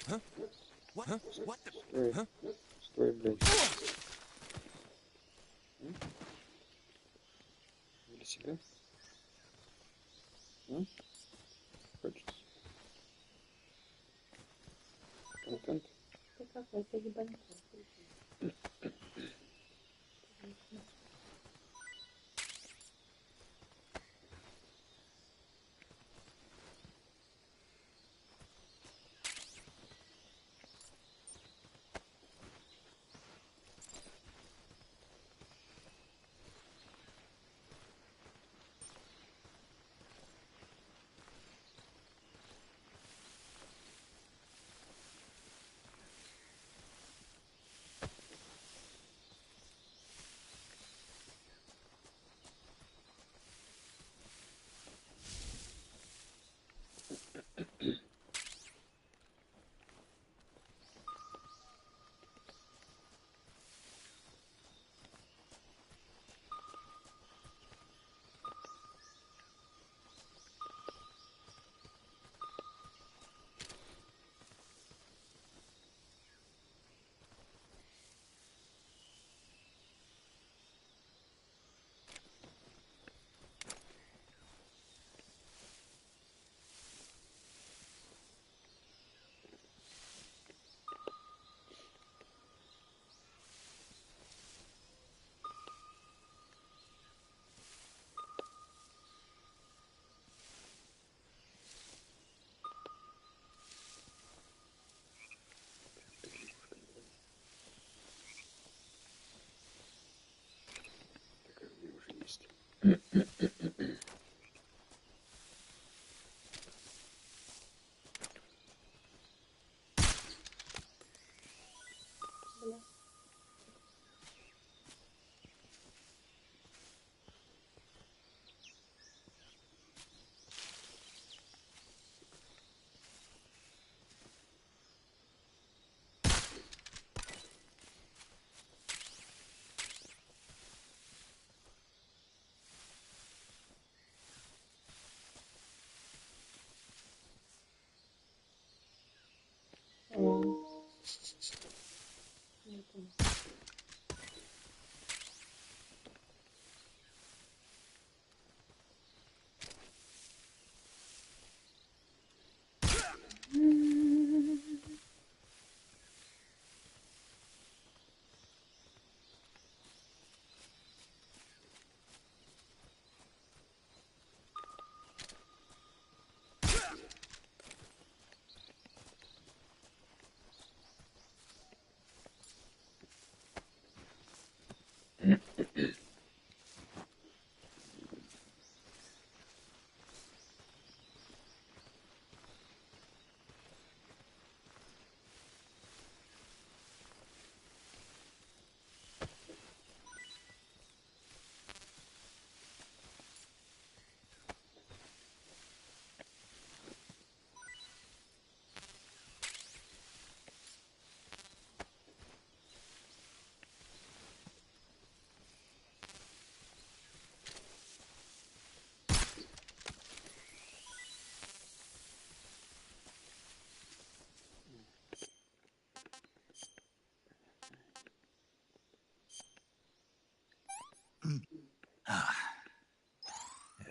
Стой, стой, блядь. Для себя? Хочется. Контент. Ты какой-то ебанько.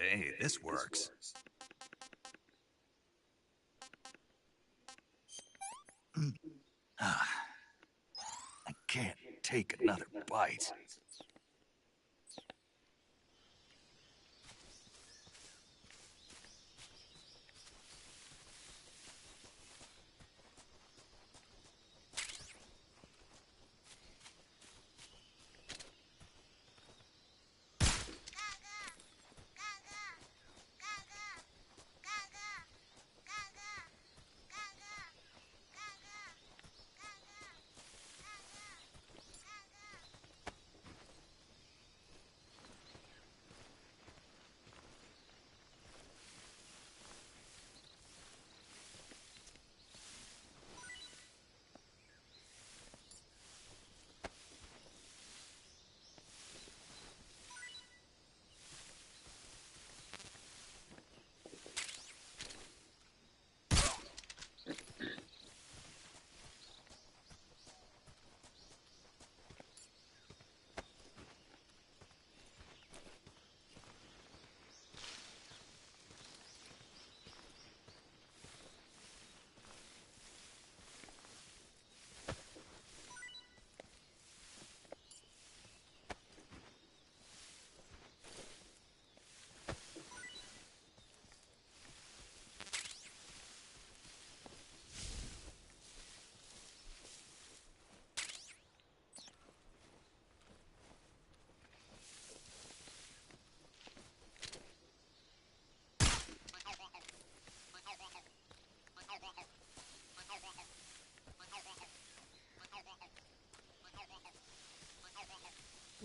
Hey, this works. I can't take another bite.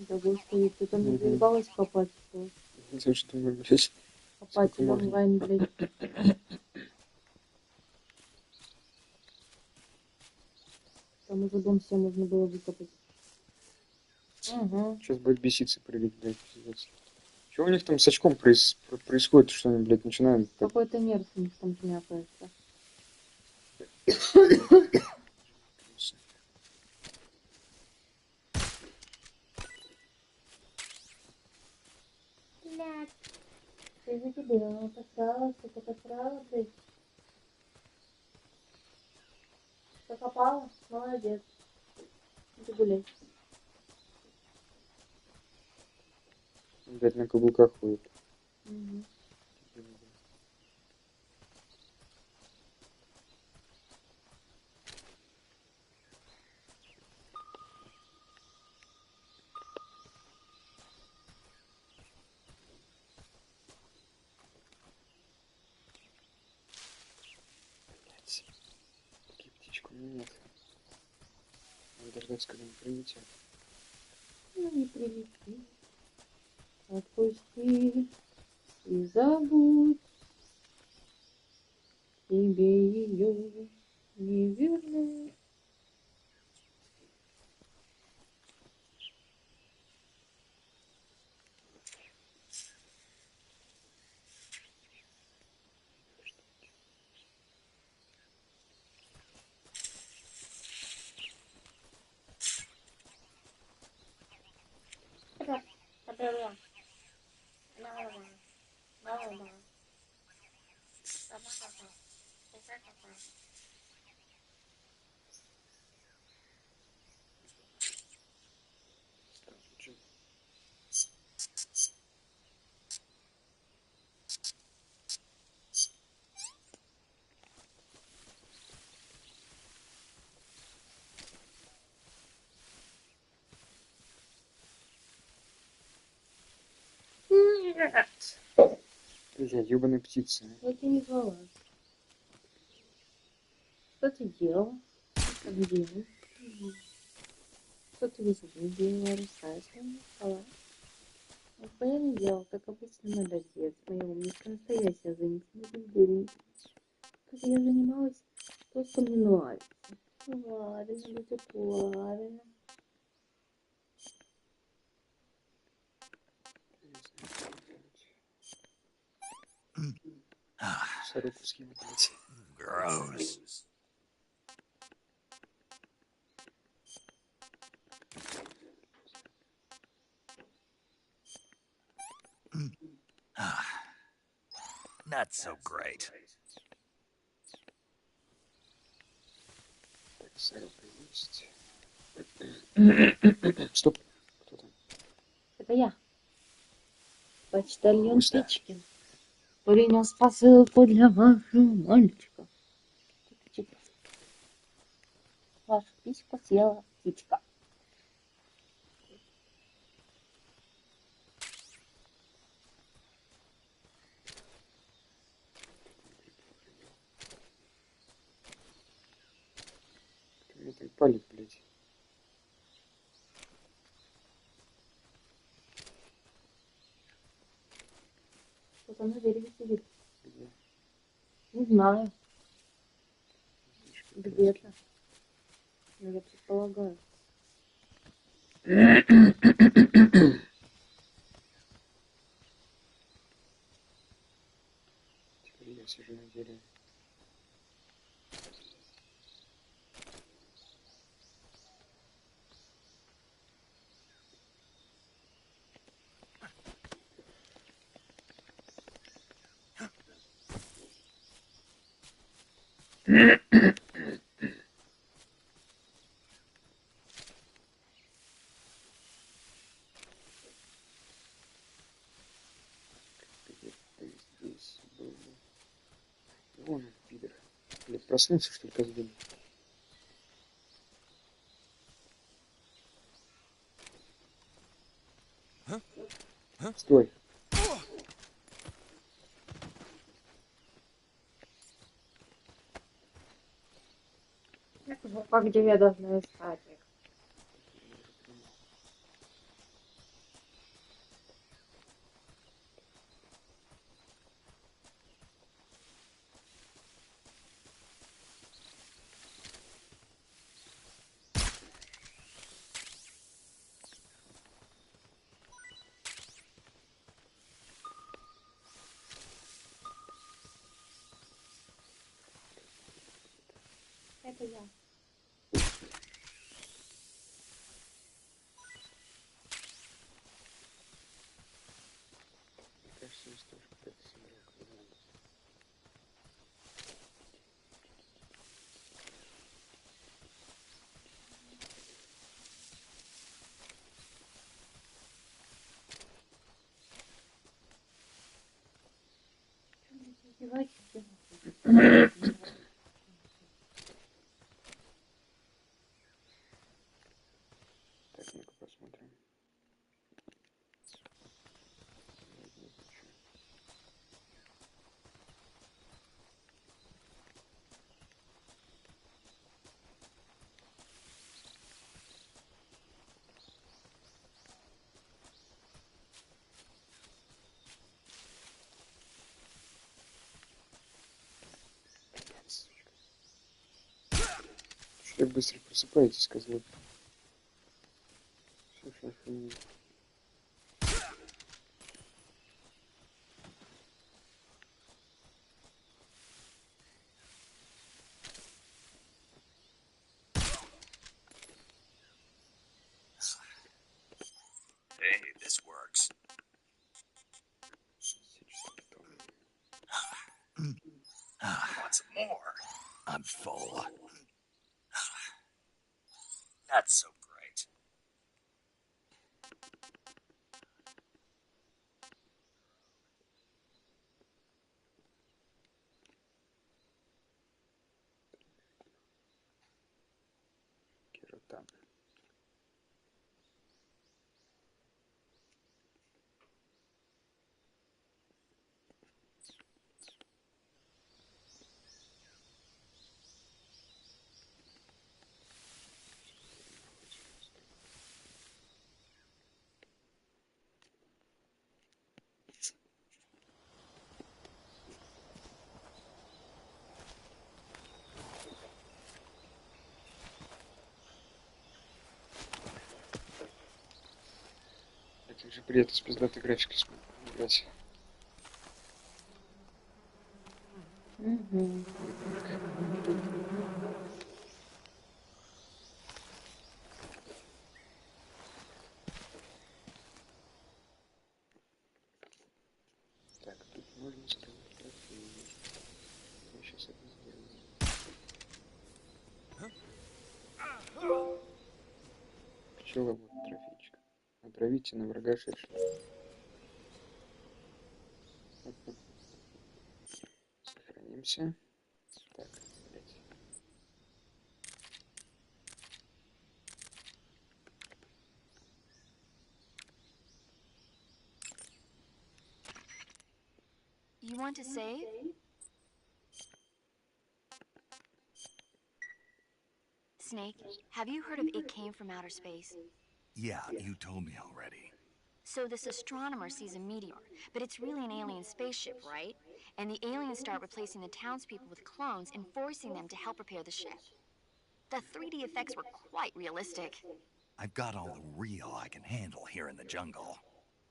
Да господи, ты там не заебалась копать? Что? Я что думаю, блядь. Копать в Сколько можно? онлайн, блядь. Там уже дом все можно было выкопать. Угу. Сейчас будет беситься прыгать, блядь, пиздец. Что у них там с очком происходит, что они, блядь, начинают... Какой-то нерв у них там шмякается. Блядь. Ты за тебя посрала, сука, посрала, блядь. Закопала? Молодец. Иди гулять. Блядь, на каблуках ходит. Угу. Блядь. Такие птичку у меня нет. Надо дождаться, когда они прилетят. Ну не прилети. Отпусти и забудь. Тебе ее не вернуть. Нет. Блядь, ёбаная птица. Я тебя не звала. Что ты делал? Где? Что ты весь день делала? Рассказывай. Спала. Нихуя не делал, как обычно, молодец. Моя умничка настоящая женщина. Бездельник. Как я занималась, то, что мне нравится. Правильно, это правильно. Сороку съебать, блядь. Gross. Not so great. Так, сорока есть. Стоп. Кто там? Это я. Почтальон Густо. Печкин. Принес посылку для вашего мальчика. Чик-чик. Вашу письку съела птичка. Кто меня так палит, блядь? Кто-то на дереве сидит. Где? Не знаю. Мишка, Где-то. Но я предполагаю. Теперь я сижу на дереве. Где ты здесь был? Вон он, пидор. Блядь, проснулся, что ли, козлин? Стой. Как где я должна искать их? Это я. Мне кажется, есть тоже какая-то собака. Издевайтесь, Так, ну-ка посмотрим. Что так быстро просыпаетесь, козлы? Слушай, охренеть. Hey, this works. Want some more? I'm full. That's so great. Керотан. Это же приятно с пиздатой графикой играть. Угу. Так, тут можно сделать трофей. Я сейчас это сделаю. Пчела, вот трофейчик. Отравите на врага шершня. Сохранимся. Так, блять. You want to save? Snake, have you heard of It Came from Outer Space? Yeah, you told me already. So this astronomer sees a meteor, but it's really an alien spaceship, right? And the aliens start replacing the townspeople with clones and forcing them to help repair the ship. The 3D effects were quite realistic. I've got all the real I can handle here in the jungle.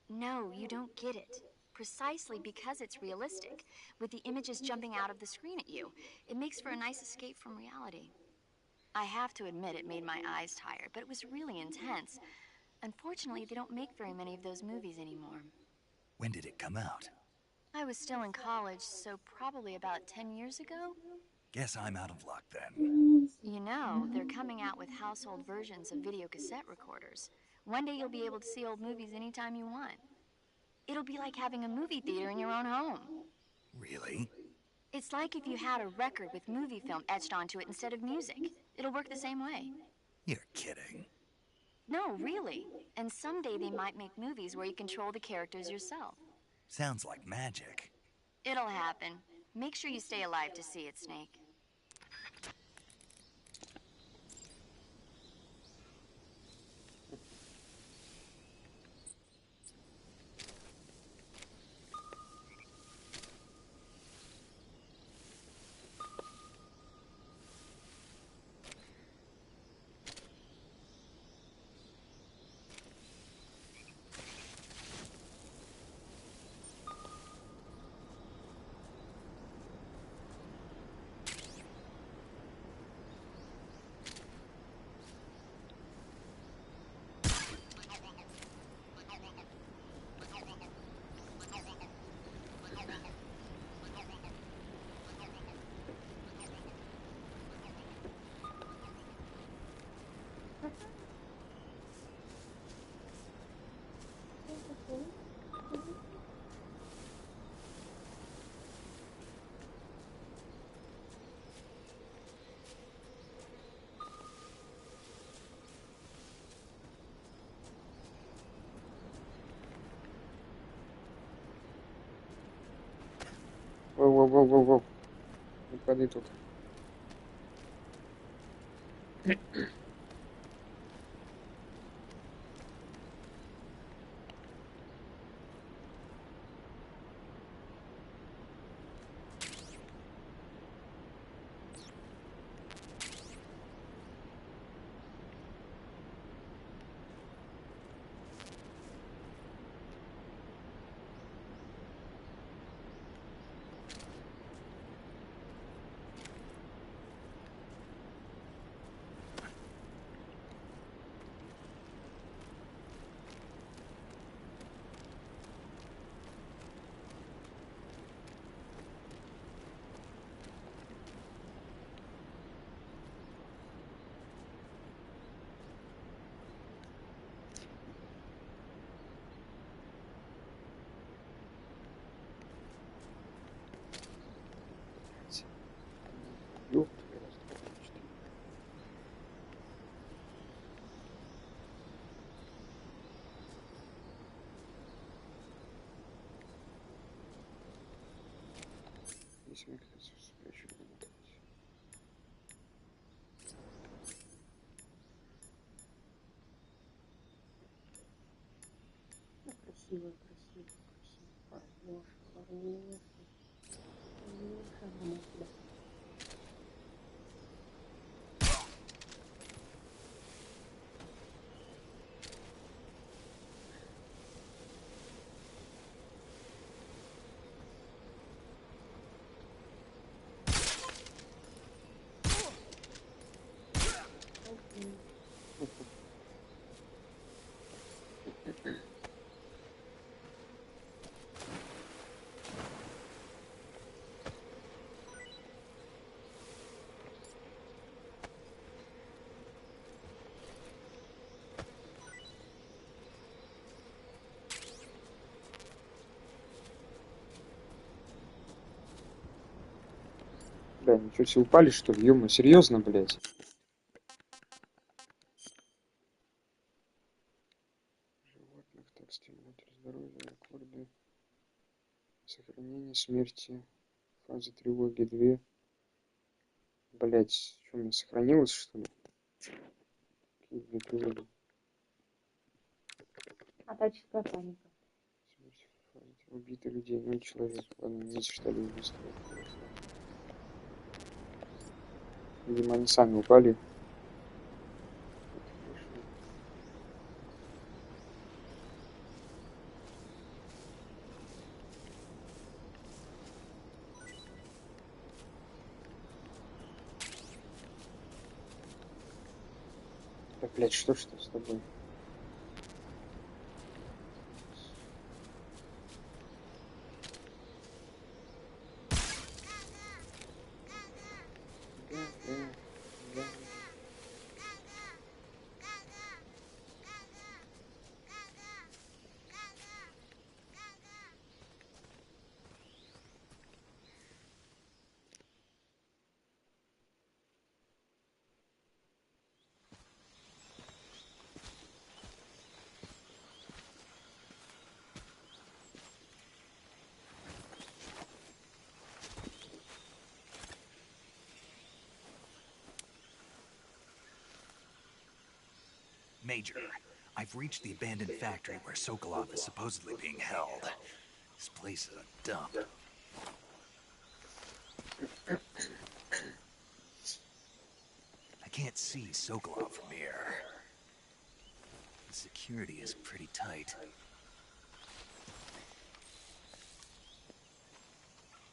No, you don't get it. Precisely because it's realistic, with the images jumping out of the screen at you, it makes for a nice escape from reality. I have to admit it made my eyes tired, but it was really intense. Unfortunately, they don't make very many of those movies anymore. When did it come out? I was still in college, so probably about 10 years ago. Guess I'm out of luck then. You know, they're coming out with household versions of video cassette recorders. One day you'll be able to see old movies anytime you want. It'll be like having a movie theater in your own home. Really? It's like if you had a record with movie film etched onto it instead of music. It'll work the same way. You're kidding. No, really. And someday they might make movies where you control the characters yourself. Sounds like magic. It'll happen. Make sure you stay alive to see it, Snake. Воу-воу-воу-воу-воу. Не падай тут. Ёп, раз, два, три, четыре. Здесь мне кажется, что я чуть не мотаюсь. Ну, красиво, красиво, красиво. Хороший, хороший. Хорошая мама у тебя. Бля, ничего себе, упали, что ли? Ё-моё, серьезно, блядь? Животных, так, стимулятор здоровья, рекорды. Сохранение смерти. Фаза тревоги 2. Блять, что, у меня сохранилось, что ли? Какие 2 тревоги? А тачка паника. Смерть в фазе. Убито людей, 0 человек. Ладно, не засчитали убийство. Видимо, они сами упали. Это хорошо. Да, блядь, что с тобой? Да. Major, I've reached the abandoned factory where Sokolov is supposedly being held. This place is a dump. I can't see Sokolov from here. The security is pretty tight.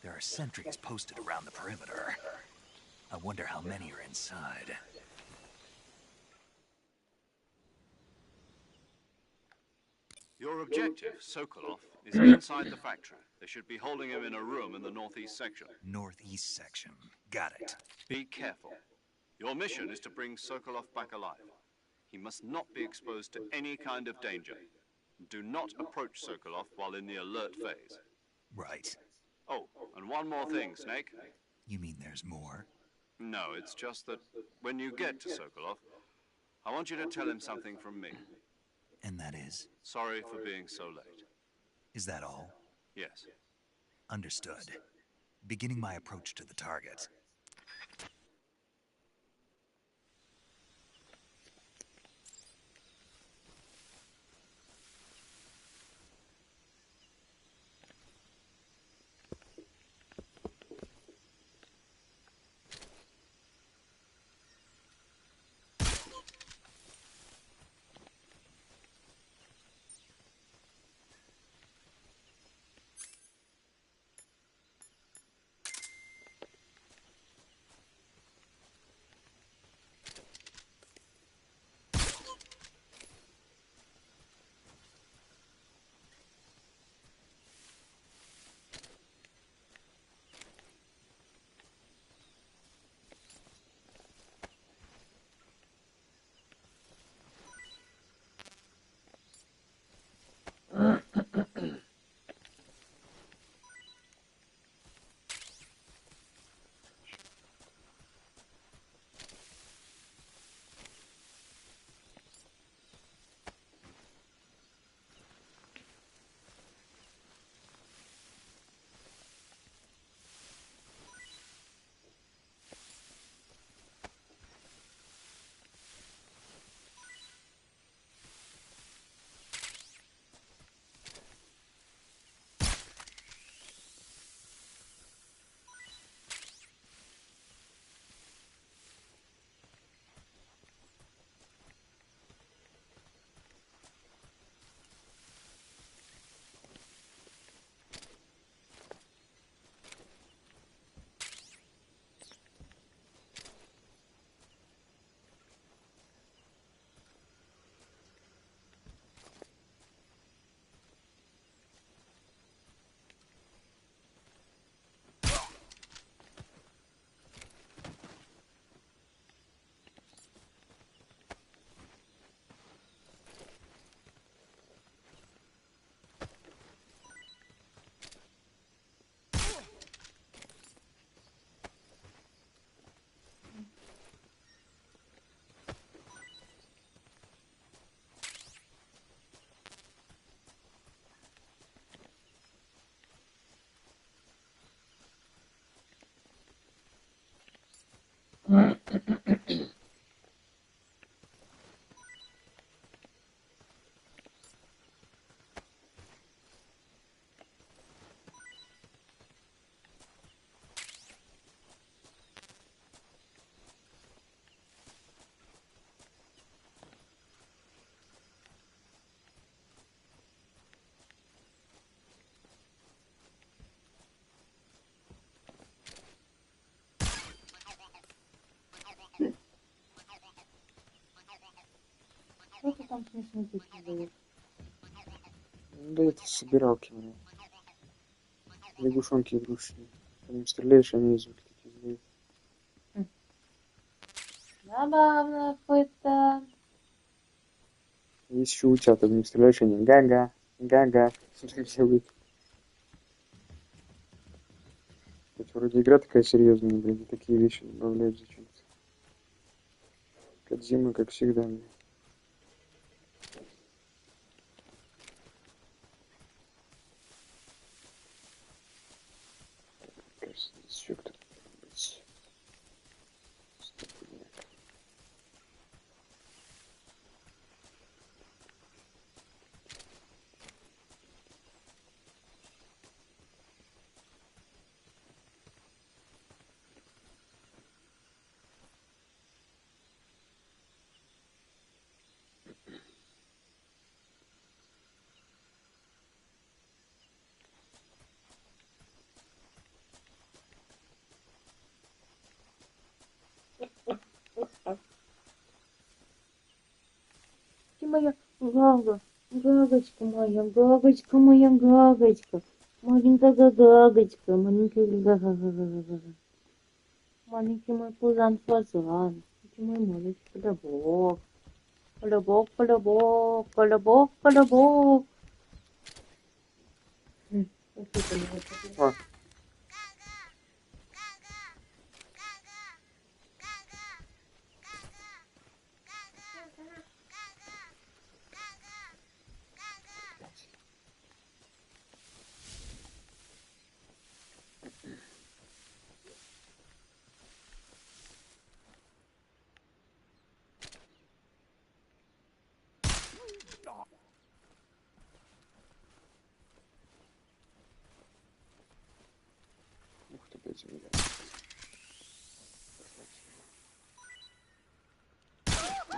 There are sentries posted around the perimeter. I wonder how many are inside. Your objective, Sokolov, is inside the factory. They should be holding him in a room in the northeast section. Northeast section. Got it. Be careful. Your mission is to bring Sokolov back alive. He must not be exposed to any kind of danger. Do not approach Sokolov while in the alert phase. Right. Oh, and one more thing, Snake. You mean there's more? No, it's just that when you get to Sokolov, I want you to tell him something from me. And that is? Sorry for being so late. Is that all? Yes. Understood. beginning my approach to the target. Что ты там смешно делаешь? Да это собиралки, блин. Лягушонки игрушечные. По ним стреляешь, они звуки такие издают. Забавно какой-то. Есть еще утята, в них стреляешь, они га-га, га-га. Так делают. Хоть вроде игра такая серьезная, блин, и такие вещи добавляют зачем-то. Кодзима, как всегда, блин. Кажется, здесь еще кто-то может быть. Стопудняк. Ты моя гага, гагочка моя, гагочка моя, гагочка. Маленькая гагочка, маленькая гага. Маленький мой пузан-фазан. Ты мой маленький колобок. Колобок, колобок, колобок, колобок. А, стоит за миллион.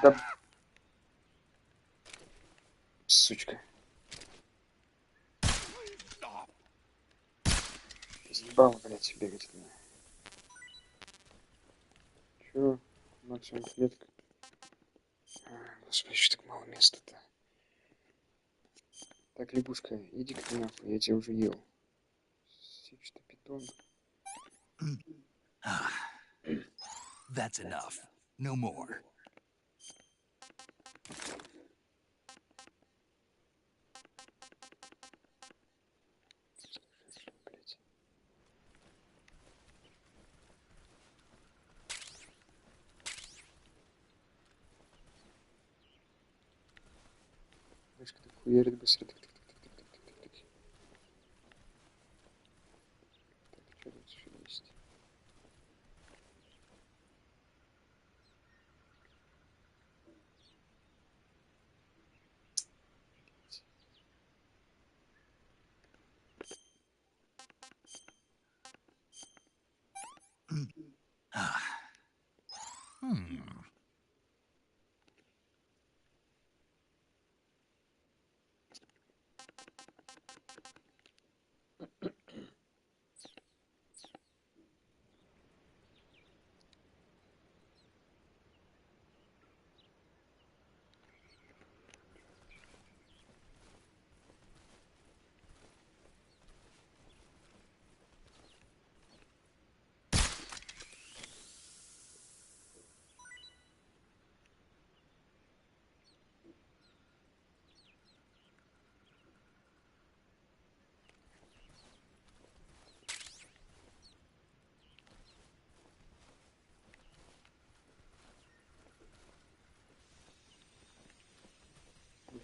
Да... Сучка. Заебало, блядь, бегать от меня. Чё? Максимум клетка. Господи, что так мало места-то? Так, лягушка, иди-ка ты нахуй, я тебя уже ел. Сетчатый питон. That's enough. No more. Блядь. Мышка так хуярит быстро. Так, так. Так, что тут еще есть?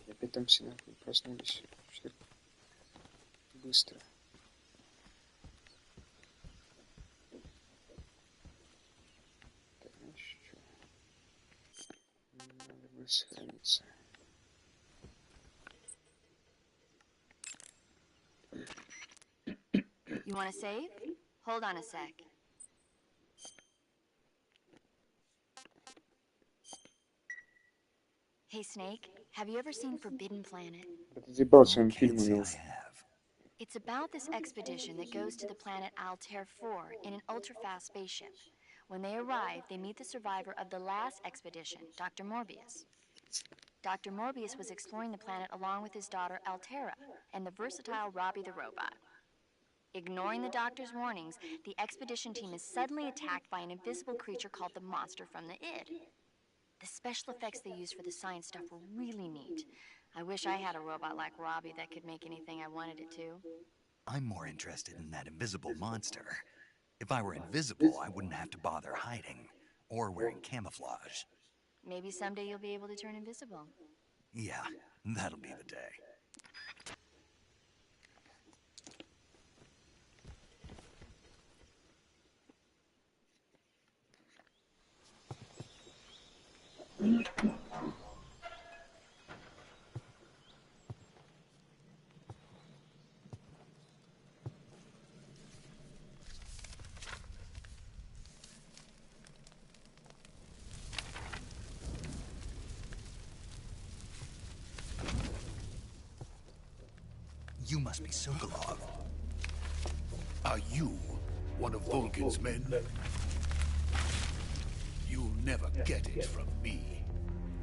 Опять там все нахуй проснулись. Что быстро. Так, значит, что? Надо бы сохраниться. You want to save? Hold on a sec. Hey, Snake, have you ever seen Forbidden Planet? Да ты заебал No, своим can't фильмом, say I Милс. have. It's about this expedition that goes to the planet EATER 4 in an ultra-fast spaceship. When they arrive, they meet the survivor of the last expedition, Dr. Morbius. Dr. Morbius was exploring the planet along with his daughter Altera and the versatile Robbie the robot. Ignoring the doctor's warnings, the expedition team is suddenly attacked by an invisible creature called the Monster from the Id. The special effects they used for the science stuff were really neat. I wish I had a robot like Robbie that could make anything I wanted it to. I'm more interested in that invisible monster. If I were invisible, I wouldn't have to bother hiding or wearing camouflage. Maybe someday you'll be able to turn invisible. Yeah, that'll be the day. You must be Sokolov. Are you one of Volgin's men? You'll never get it from me.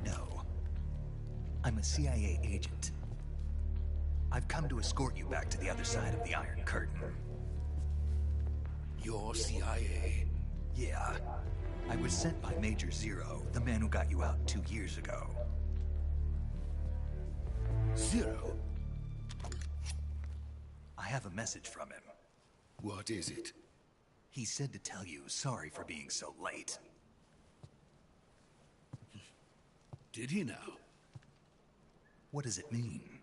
No. I'm a CIA agent. I've come to escort you back to the other side of the Iron Curtain. You're CIA? Yeah. I was sent by Major Zero, the man who got you out 2 years ago. Zero? I have a message from him. What is it? He said to tell you sorry for being so late. Did he now? What does it mean?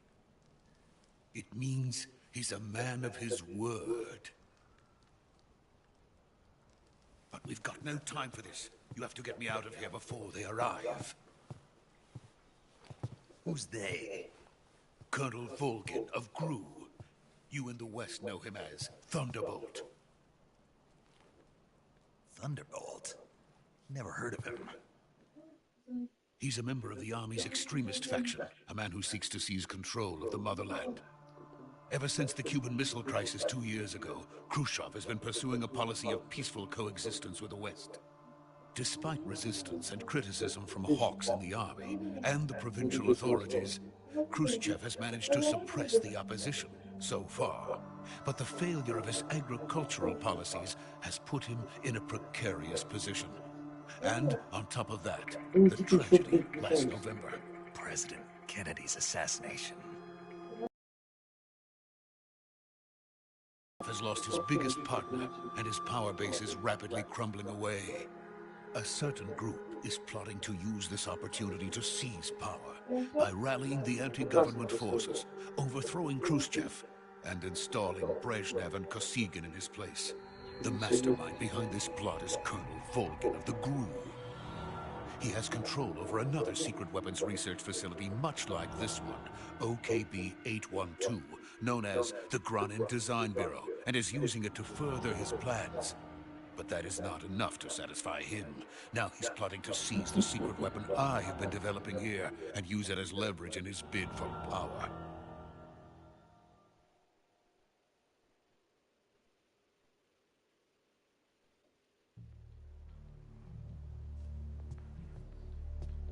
It means he's a man of his word. But we've got no time for this. You have to get me out of here before they arrive. Who's they? Colonel Volgin of Gru. You in the West know him as Thunderbolt. Thunderbolt? Never heard of him. He's a member of the Army's extremist faction, a man who seeks to seize control of the motherland. Ever since the Cuban Missile Crisis 2 years ago, Khrushchev has been pursuing a policy of peaceful coexistence with the West. Despite resistance and criticism from hawks in the army and the provincial authorities, Khrushchev has managed to suppress the opposition so far. But the failure of his agricultural policies has put him in a precarious position. And on top of that, the tragedy last November. President Kennedy's assassination. Has lost his biggest partner, and his power base is rapidly crumbling away. A certain group is plotting to use this opportunity to seize power by rallying the anti-government forces, overthrowing Khrushchev, and installing Brezhnev and Kosygin in his place. The mastermind behind this plot is Colonel Volgin of the GRU. He has control over another secret weapons research facility much like this one, OKB-812, known as the Granin Design Bureau, and is using it to further his plans. But that is not enough to satisfy him. Now he's plotting to seize the secret weapon I have been developing here and use it as leverage in his bid for power.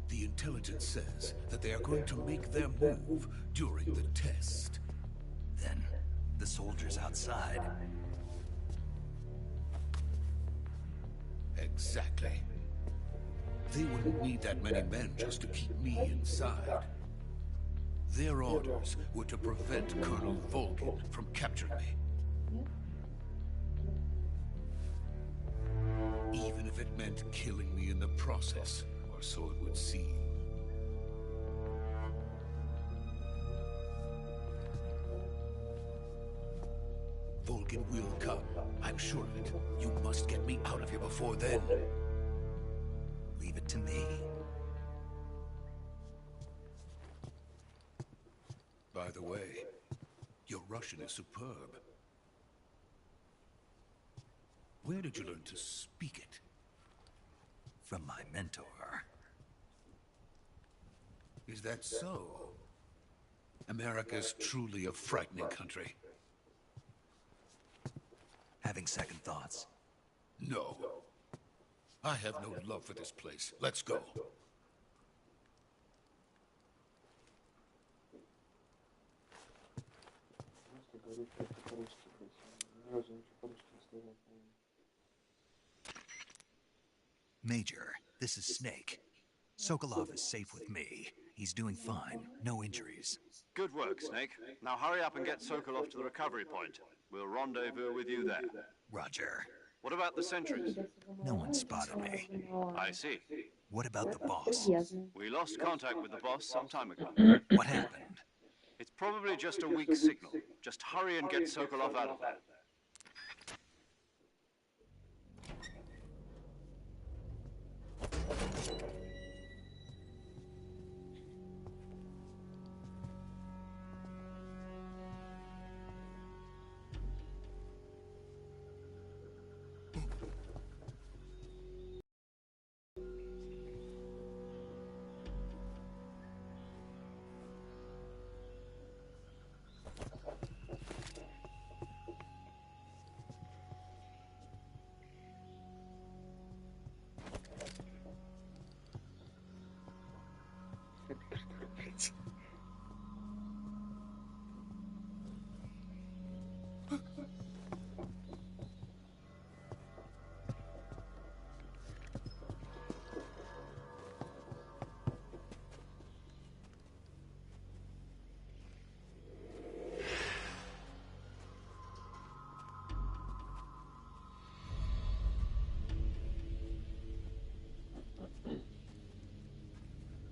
The intelligence says that they are going to make their move during the test. Then, the soldiers outside. Exactly. They wouldn't need that many men just to keep me inside. Their orders were to prevent Colonel Volgin from capturing me. Even if it meant killing me in the process, or so it would seem. Volgin will come. I'm sure of it. You must get me out of here before then. Leave it to me. By the way, your Russian is superb. Where did you learn to speak it? From my mentor. Is that so? America's truly a frightening country. Having second thoughts. No. I have no love for this place. Let's go. Major, this is Snake. Sokolov is safe with me. He's doing fine. No injuries. Good work, Snake. Now hurry up and get Sokolov to the recovery point. We'll rendezvous with you there. Roger. What about the sentries? No one spotted me. I see. What about the boss? We lost contact with the boss some time ago. What happened? It's probably just a weak signal. Just hurry and get Sokolov out of there.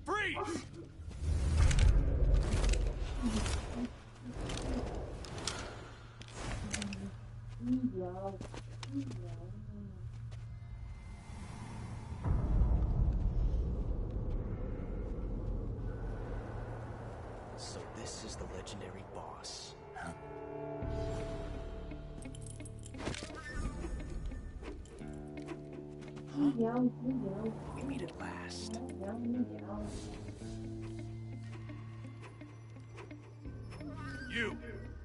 Freeze! So this is the legendary boss. Huh? We meet at last.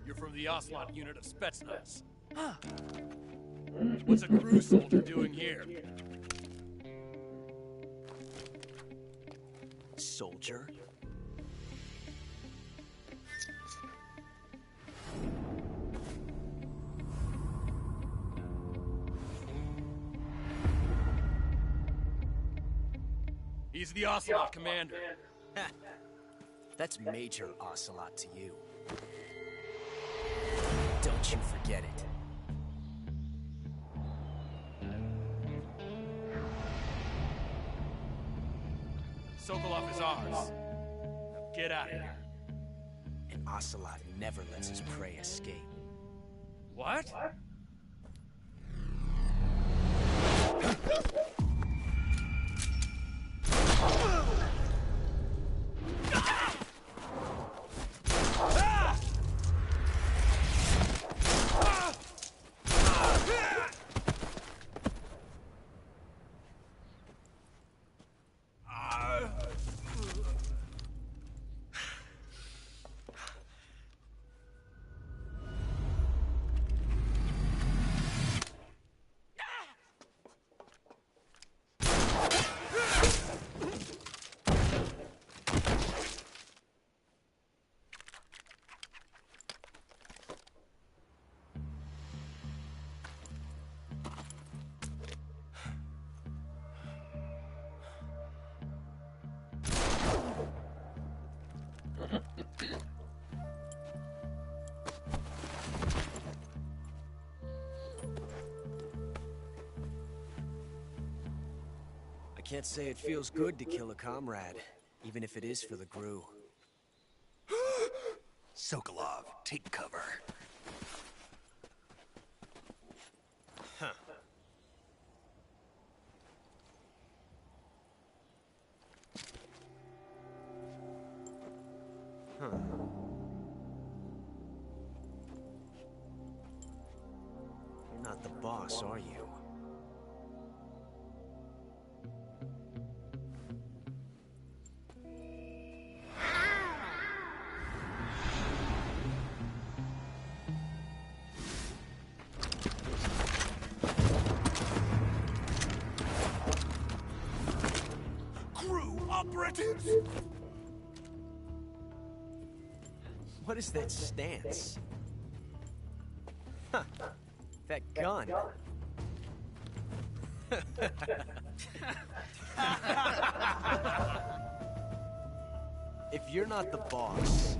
You're from the Ocelot unit of Spetsnaz. Huh. What's a crew soldier doing here? Soldier? He's the Ocelot commander. That's Major Ocelot to you. Don't you forget it. Sokolov is ours. Now get out of here. And Ocelot never lets his prey escape. What? I can't say it feels good to kill a comrade, even if it is for the GRU. Sokolov, take cover. Huh. Huh. You're not the boss, are you? Operatives! What is that stance? Huh. That gun. If you're not the boss,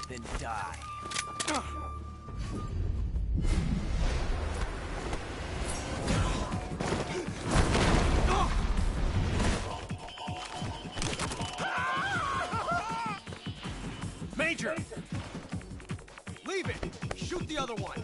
then die. Major! Leave it! Shoot the other one!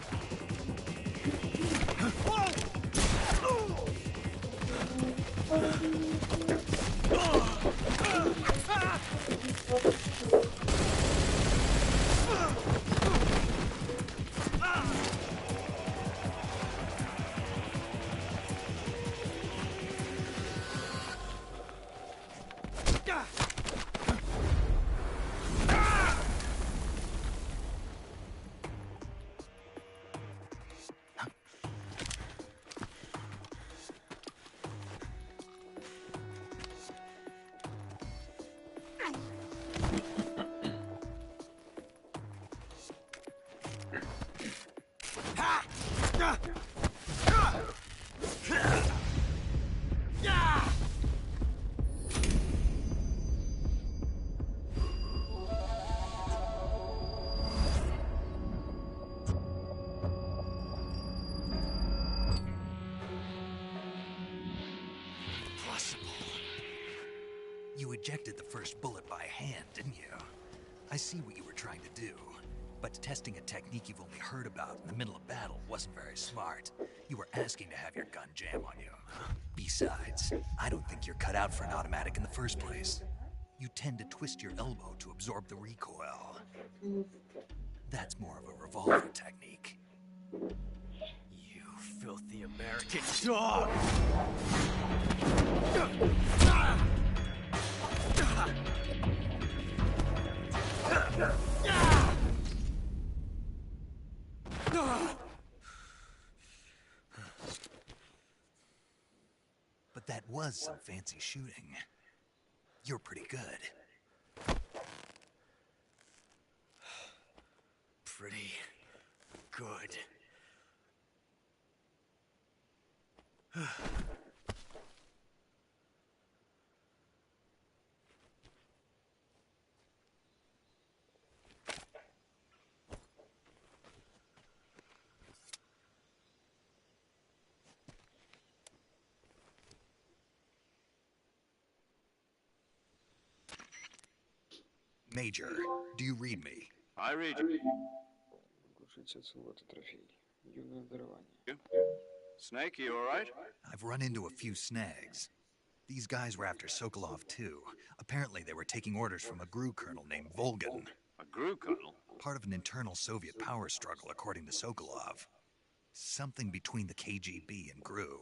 You ejected the first bullet by hand, didn't you? I see what you were trying to do. But testing a technique you've only heard about in the middle of battle wasn't very smart. You were asking to have your gun jam on you. Besides, I don't think you're cut out for an automatic in the first place. You tend to twist your elbow to absorb the recoil. That's more of a revolver technique. You Un-American dog! But that was some fancy shooting. You're pretty good. Pretty good. Major, do you read me? I read you. Глушить оцелоты трофей. Юное дарование. Snake, you all right? I've run into a few snags. These guys were after Sokolov too. Apparently they were taking orders from a GRU colonel named Volgan. A GRU colonel? Part of an internal Soviet power struggle, according to Sokolov. Something between the KGB and GRU.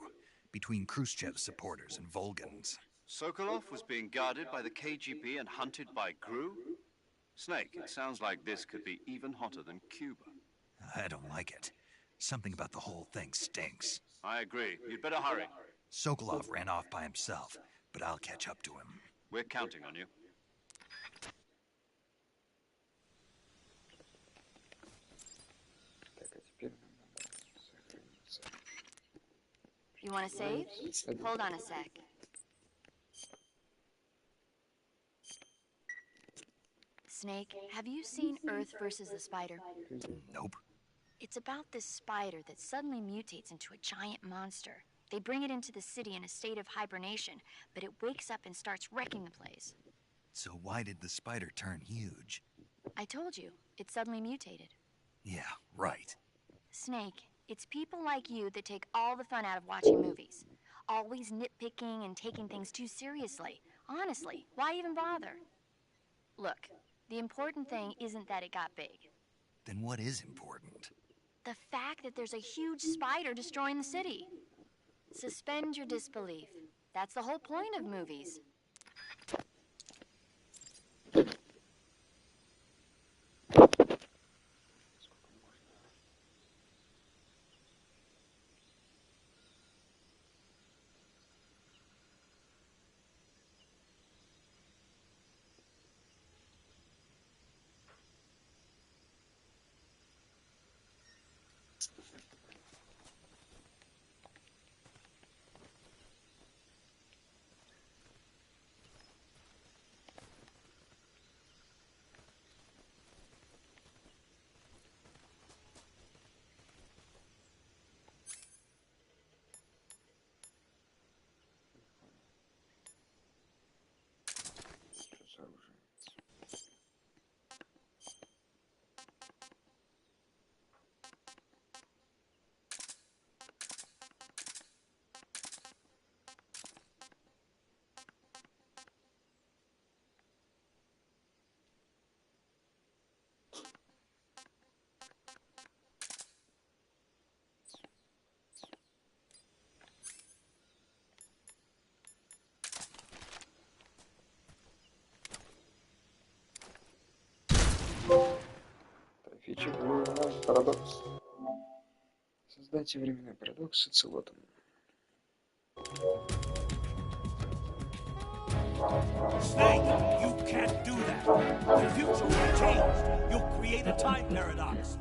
Between Khrushchev's supporters and Volgan's. Sokolov was being guarded by the KGB and hunted by GRU? Snake, it sounds like this could be even hotter than Cuba. I don't like it. Something about the whole thing stinks. I agree. You'd better hurry. Sokolov ran off by himself, but I'll catch up to him. We're counting on you. Так, а теперь нам надо сохраниться. You want to save? Hold on a sec. Snake, have you seen Earth versus the Spider? Nope. It's about this spider that suddenly mutates into a giant monster. They bring it into the city in a state of hibernation, but it wakes up and starts wrecking the place. So why did the spider turn huge? I told you, it suddenly mutated. Yeah, right. Snake, it's people like you that take all the fun out of watching movies. Always nitpicking and taking things too seriously. Honestly, why even bother? Look, the important thing isn't that it got big. Then what is important? The fact that there's a huge spider destroying the city. Suspend your disbelief. That's the whole point of movies. Что с оружием? Трофейчик временной парадокс. Создайте временной парадокс с оцелотом. Snake, you can't do that. The future will change. You'll create a time paradox.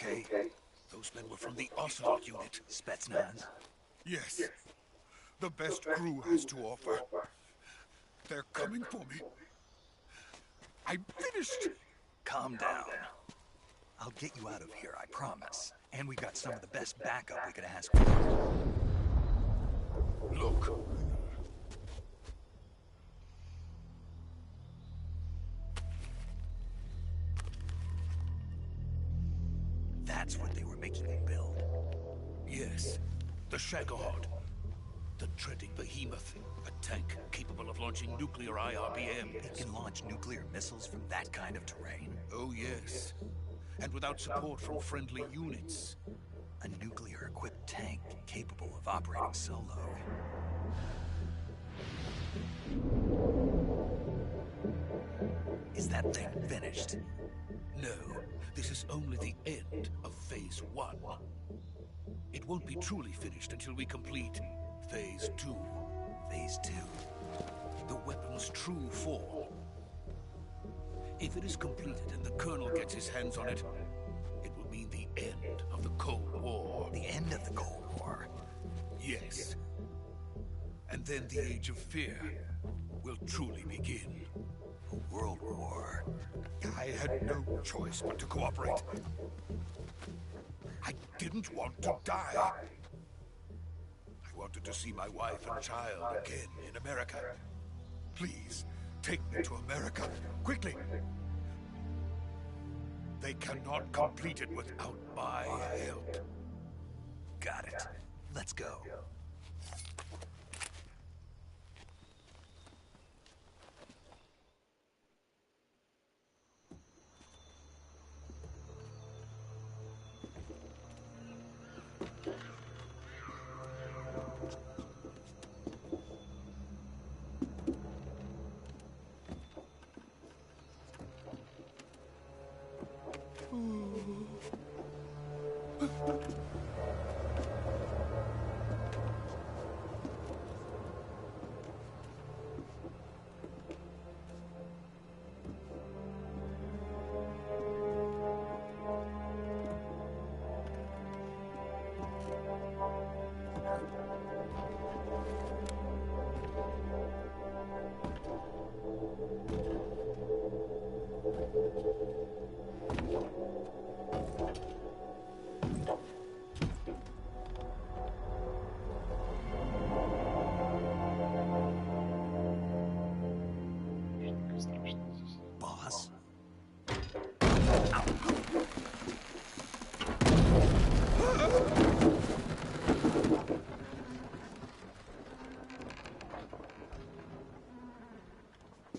okay? Those men were from the Ocelot unit. Spetsnaz. Yes. The best crew has to offer. They're coming for me. I'm finished. Calm down. I'll get you out of here, I promise. And we've got some of the best backup we could ask for. Look. That's what they were making you build. Yes. The Shagahod. The dreaded behemoth. A tank capable of launching nuclear IRBMs. It can launch nuclear missiles from that kind of terrain? Oh, yes. And without support from friendly units. A nuclear-equipped tank capable of operating solo. Is that thing finished? No, this is only the end of Phase 1. It won't be truly finished until we complete Phase 2. Phase 2? The weapon's true form. If it is completed and the Colonel gets his hands on it, it will mean the end of the Cold War. The end of the Cold War? Yes. And then the Age of Fear will truly begin. A world war? I had no choice but to cooperate. I didn't want to die. I wanted to see my wife and child again in America. Please, take me to America, quickly. They cannot complete it without my help. Got it. Let's go. Boss?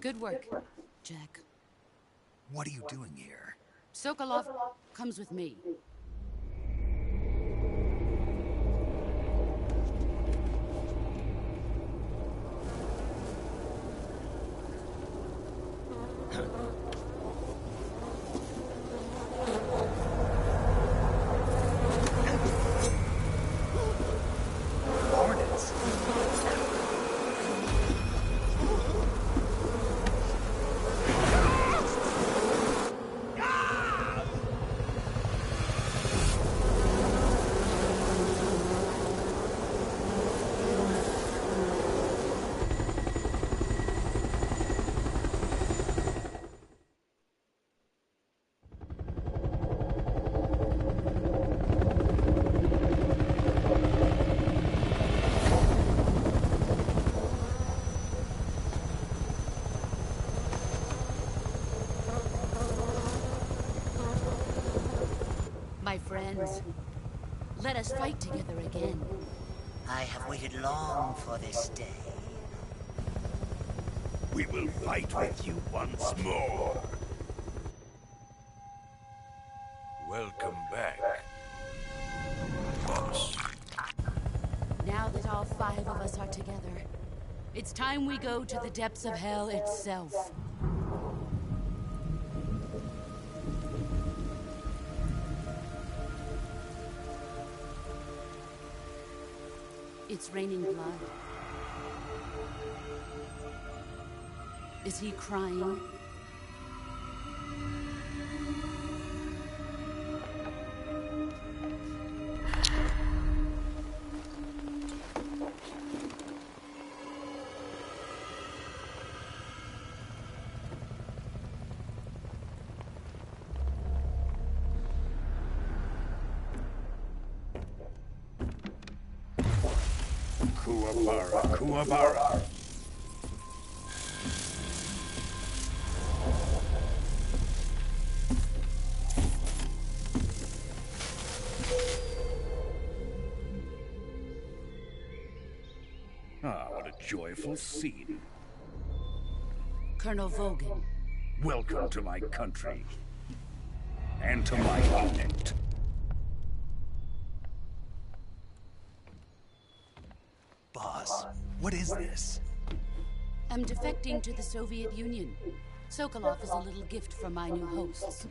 Good work, Jack. What are you doing here? Sokolov comes with me. Hornets? My friends, let us fight together again. I have waited long for this day. We will fight with you once more. Welcome back, boss. Now that all 5 of us are together, it's time we go to the depths of hell itself. It's raining blood. Is he crying? Kuwabara, Kuwabara. Ah, what a joyful scene. Colonel Vogan. Welcome to my country. And to my planet. Boss, what is this? I'm defecting to the Soviet Union. Sokolov is a little gift from my new hosts.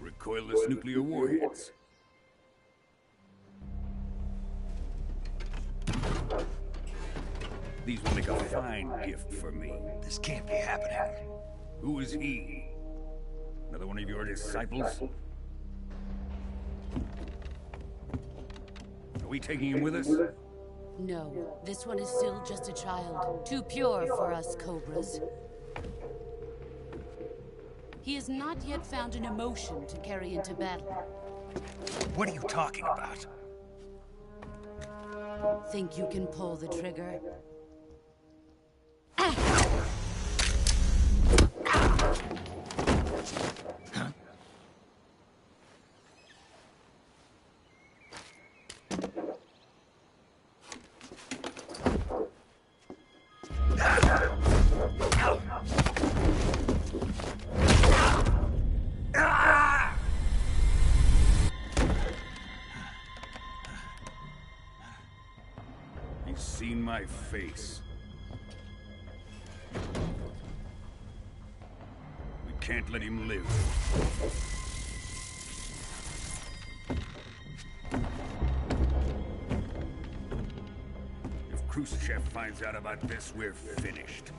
Recoilless nuclear warheads. These will make a fine gift for me. This can't be happening. Who is he? Another one of your disciples? Are we taking him with us? No, this one is still just a child. Too pure for us Cobras. He has not yet found an emotion to carry into battle. What are you talking about? Think you can pull the trigger? He's seen my face. We can't let him live. If Khrushchev finds out about this, we're finished.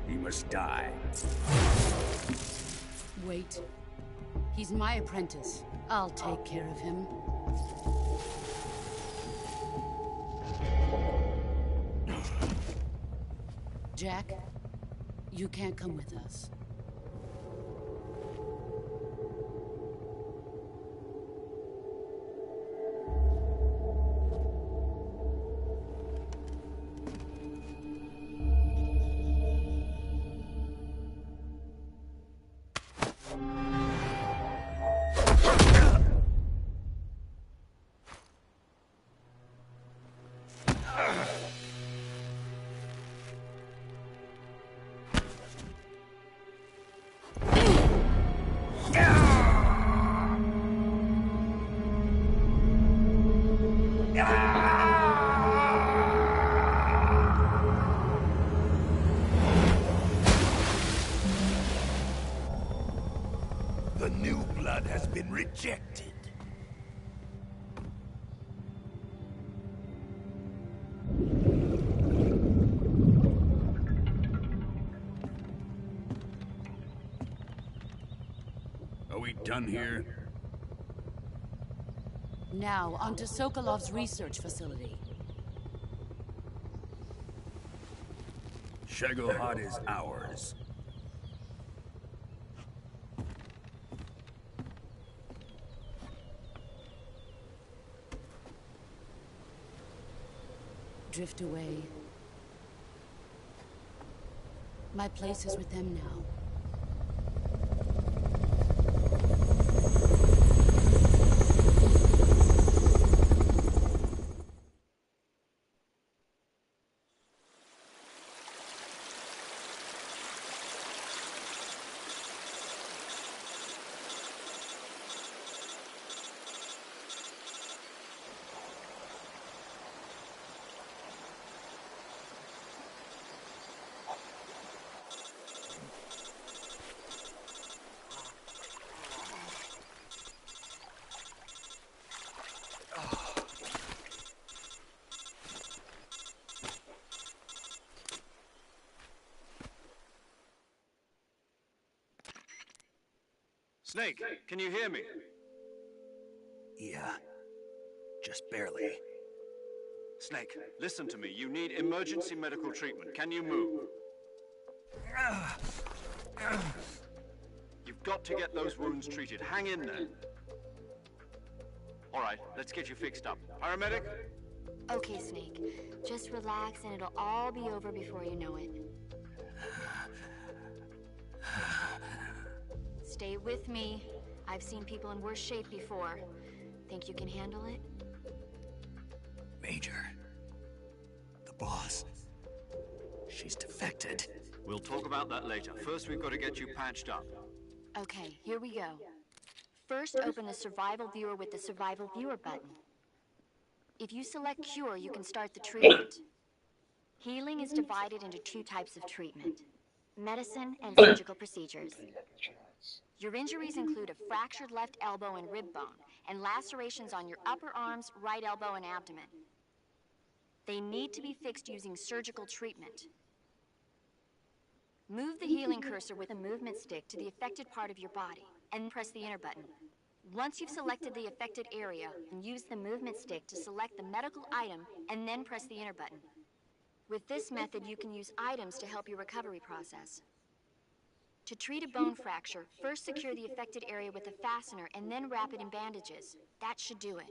He must die. Wait. He's my apprentice. I'll take care of him. Jack, you can't come with us. The new blood has been rejected. Are we done here? Now, onto Sokolov's research facility. Shagohod is ours. Drift away. My place is with them now. Snake, can you hear me? Yeah, just barely. Snake, listen to me. You need emergency medical treatment. Can you move? You've got to get those wounds treated. Hang in there. All right, let's get you fixed up. Paramedic? Okay, Snake. Just relax and it'll all be over before you know it. Stay with me. I've seen people in worse shape before. Think you can handle it? Major. The boss. She's defected. We'll talk about that later. First, we've got to get you patched up. Okay, here we go. First, open the survival viewer with the survival viewer button. If you select cure, you can start the treatment. Healing is divided into two types of treatment: medicine and surgical procedures. Your injuries include a fractured left elbow and rib bone, and lacerations on your upper arms, right elbow, and abdomen. They need to be fixed using surgical treatment. Move the healing cursor with a movement stick to the affected part of your body, and press the enter button. Once you've selected the affected area, use the movement stick to select the medical item, and then press the enter button. With this method, you can use items to help your recovery process. To treat a bone fracture, first secure the affected area with a fastener and then wrap it in bandages. That should do it.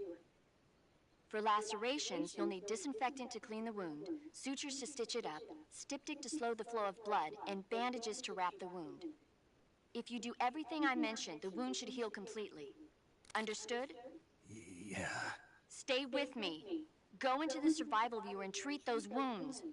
For lacerations, you'll need disinfectant to clean the wound, sutures to stitch it up, styptic to slow the flow of blood, and bandages to wrap the wound. If you do everything I mentioned, the wound should heal completely. Understood? Yeah. Stay with me. Go into the survival viewer and treat those wounds.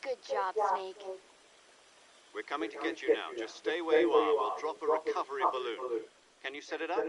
Good job, Snake. We're coming to get you now. Just stay where you are. We'll drop a recovery balloon. Can you set it up?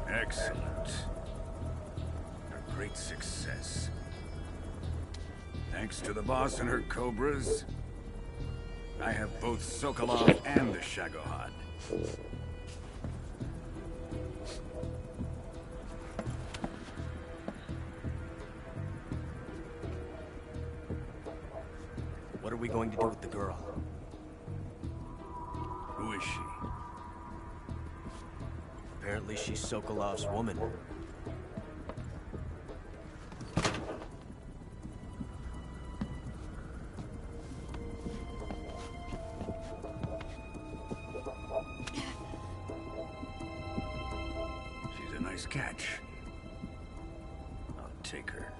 Excellent. A great success. Thanks to the boss and her cobras, I have both Sokolov and the Shagohod. What are we going to do with the girl? Who is she? Apparently she's Sokolov's woman. She's a nice catch. I'll take her.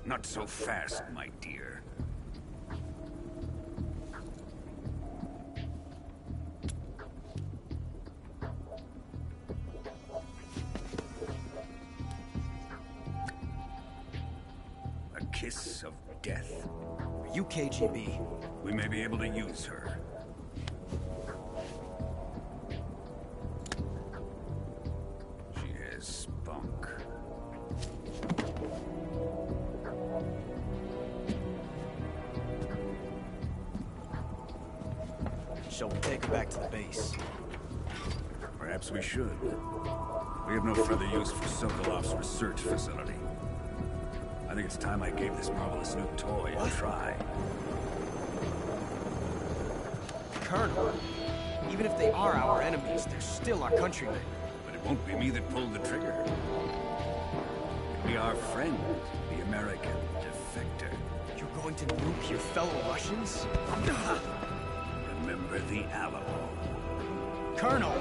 Not so fast, my dear. A kiss of death. Are you KGB? We may be able to use her. She has spunk. Shall we take her back to the base? Perhaps we should. We have no further use for Sokolov's research facility. I think it's time I gave this marvelous new toy a try. Colonel, even if they are our enemies, they're still our countrymen. But it won't be me that pulled the trigger. It'll be our friend, the American defector. You're going to nuke your fellow Russians? Remember the Alamo. Colonel!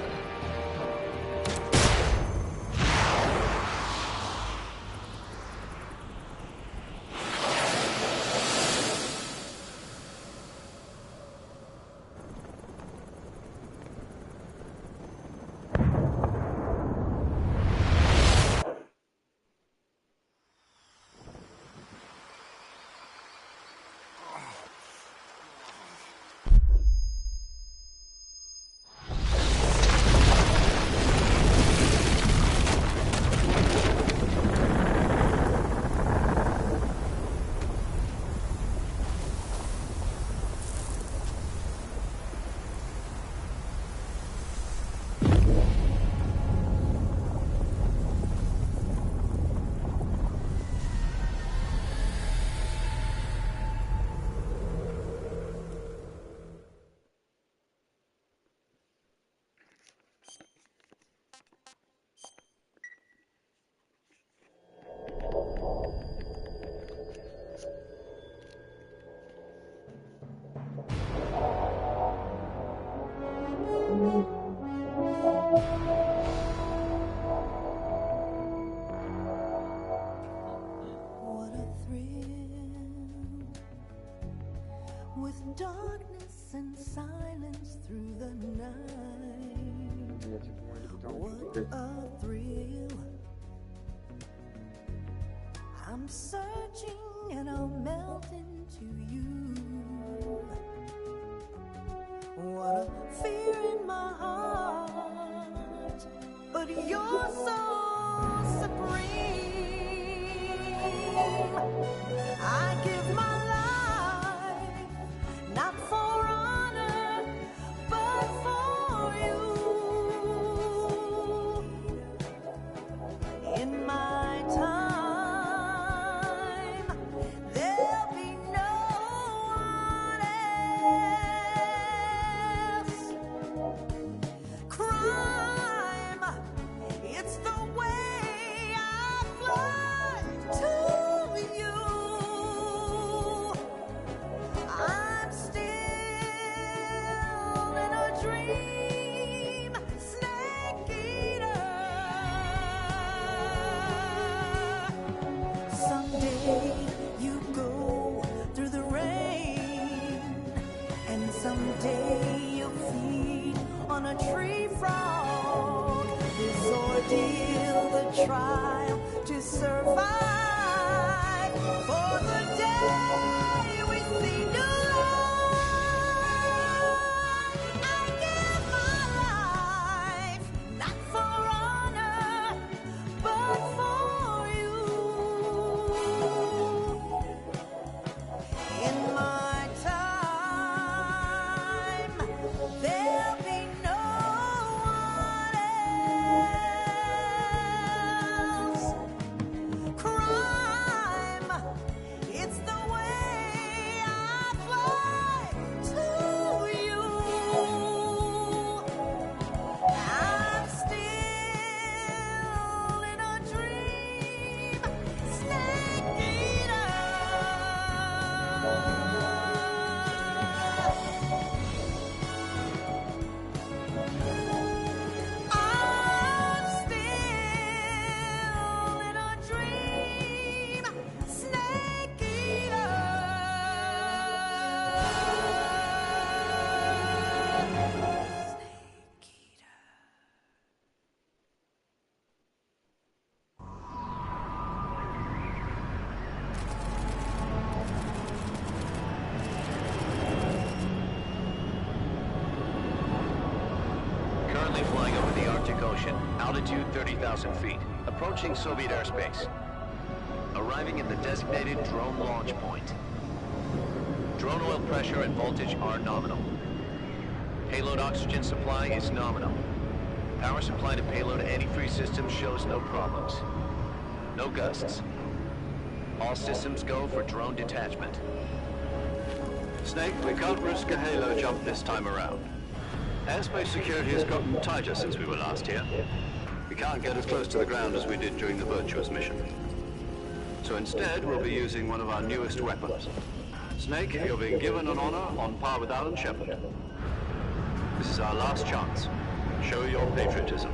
What a thrill, with darkness and silence through the night. What a thrill. I'm searching and I'll melt into you. What a fear in my heart, but you're so supreme. I give my life, not for honor, but for you. In my time, there'll be no one else. Crime, it's the way I fly to you. I'm still in a dream, snake eater. Someday you go through the rain, and someday you'll feed on a tree frog. This ordeal, the trial to survive, for the day we see new light. I give my life, not for honor, but for you. In my time, there'll be no one else. Crime, it's the way I fly to you. I'm still in a dream, snake eater. I'm still in a dream, snake eater. Currently flying over the Arctic Ocean, altitude 30,000 feet, approaching Soviet airspace. Arriving at the designated drone launch point. Drone oil pressure and voltage are nominal. Payload oxygen supply is nominal. Power supply to payload antifreeze systems shows no problems. No gusts. All systems go for drone detachment. Snake, we can't risk a halo jump this time around. Airspace security has gotten tighter since we were last here. We can't get as close to the ground as we did during the Virtuous mission. So instead, we'll be using one of our newest weapons. Snake, you're being given an honor on par with Alan Shepard. This is our last chance. Show your patriotism.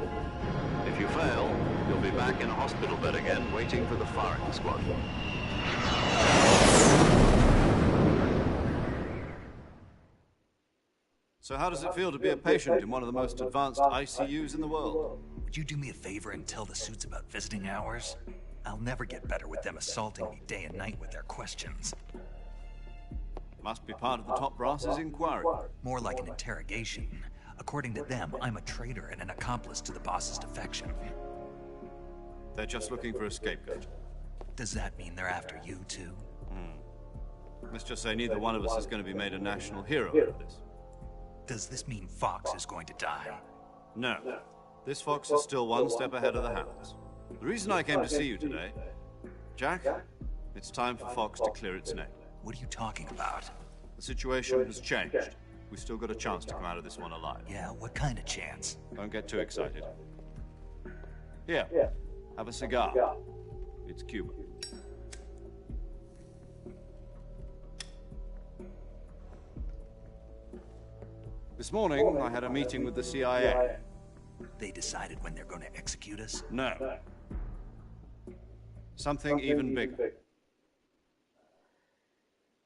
If you fail, you'll be back in a hospital bed again, waiting for the firing squad. So how does it feel to be a patient in one of the most advanced ICUs in the world? Would you do me a favor and tell the suits about visiting hours? I'll never get better with them assaulting me day and night with their questions. Must be part of the top brass's inquiry. More like an interrogation. According to them, I'm a traitor and an accomplice to the boss's defection. They're just looking for a scapegoat. Does that mean they're after you too? Let's just say neither one of us is going to be made a national hero out of this. Does this mean Fox is going to die? No. This Fox is still one step ahead of the hounds. The reason I came to see you today, Jack, it's time for Fox to clear its name. What are you talking about? The situation has changed. We've still got a chance to come out of this one alive. Yeah, what kind of chance? Don't get too excited. Here, have a cigar. It's Cuban. This morning, I had a meeting with the CIA. They decided when they're going to execute us? No. Something even bigger.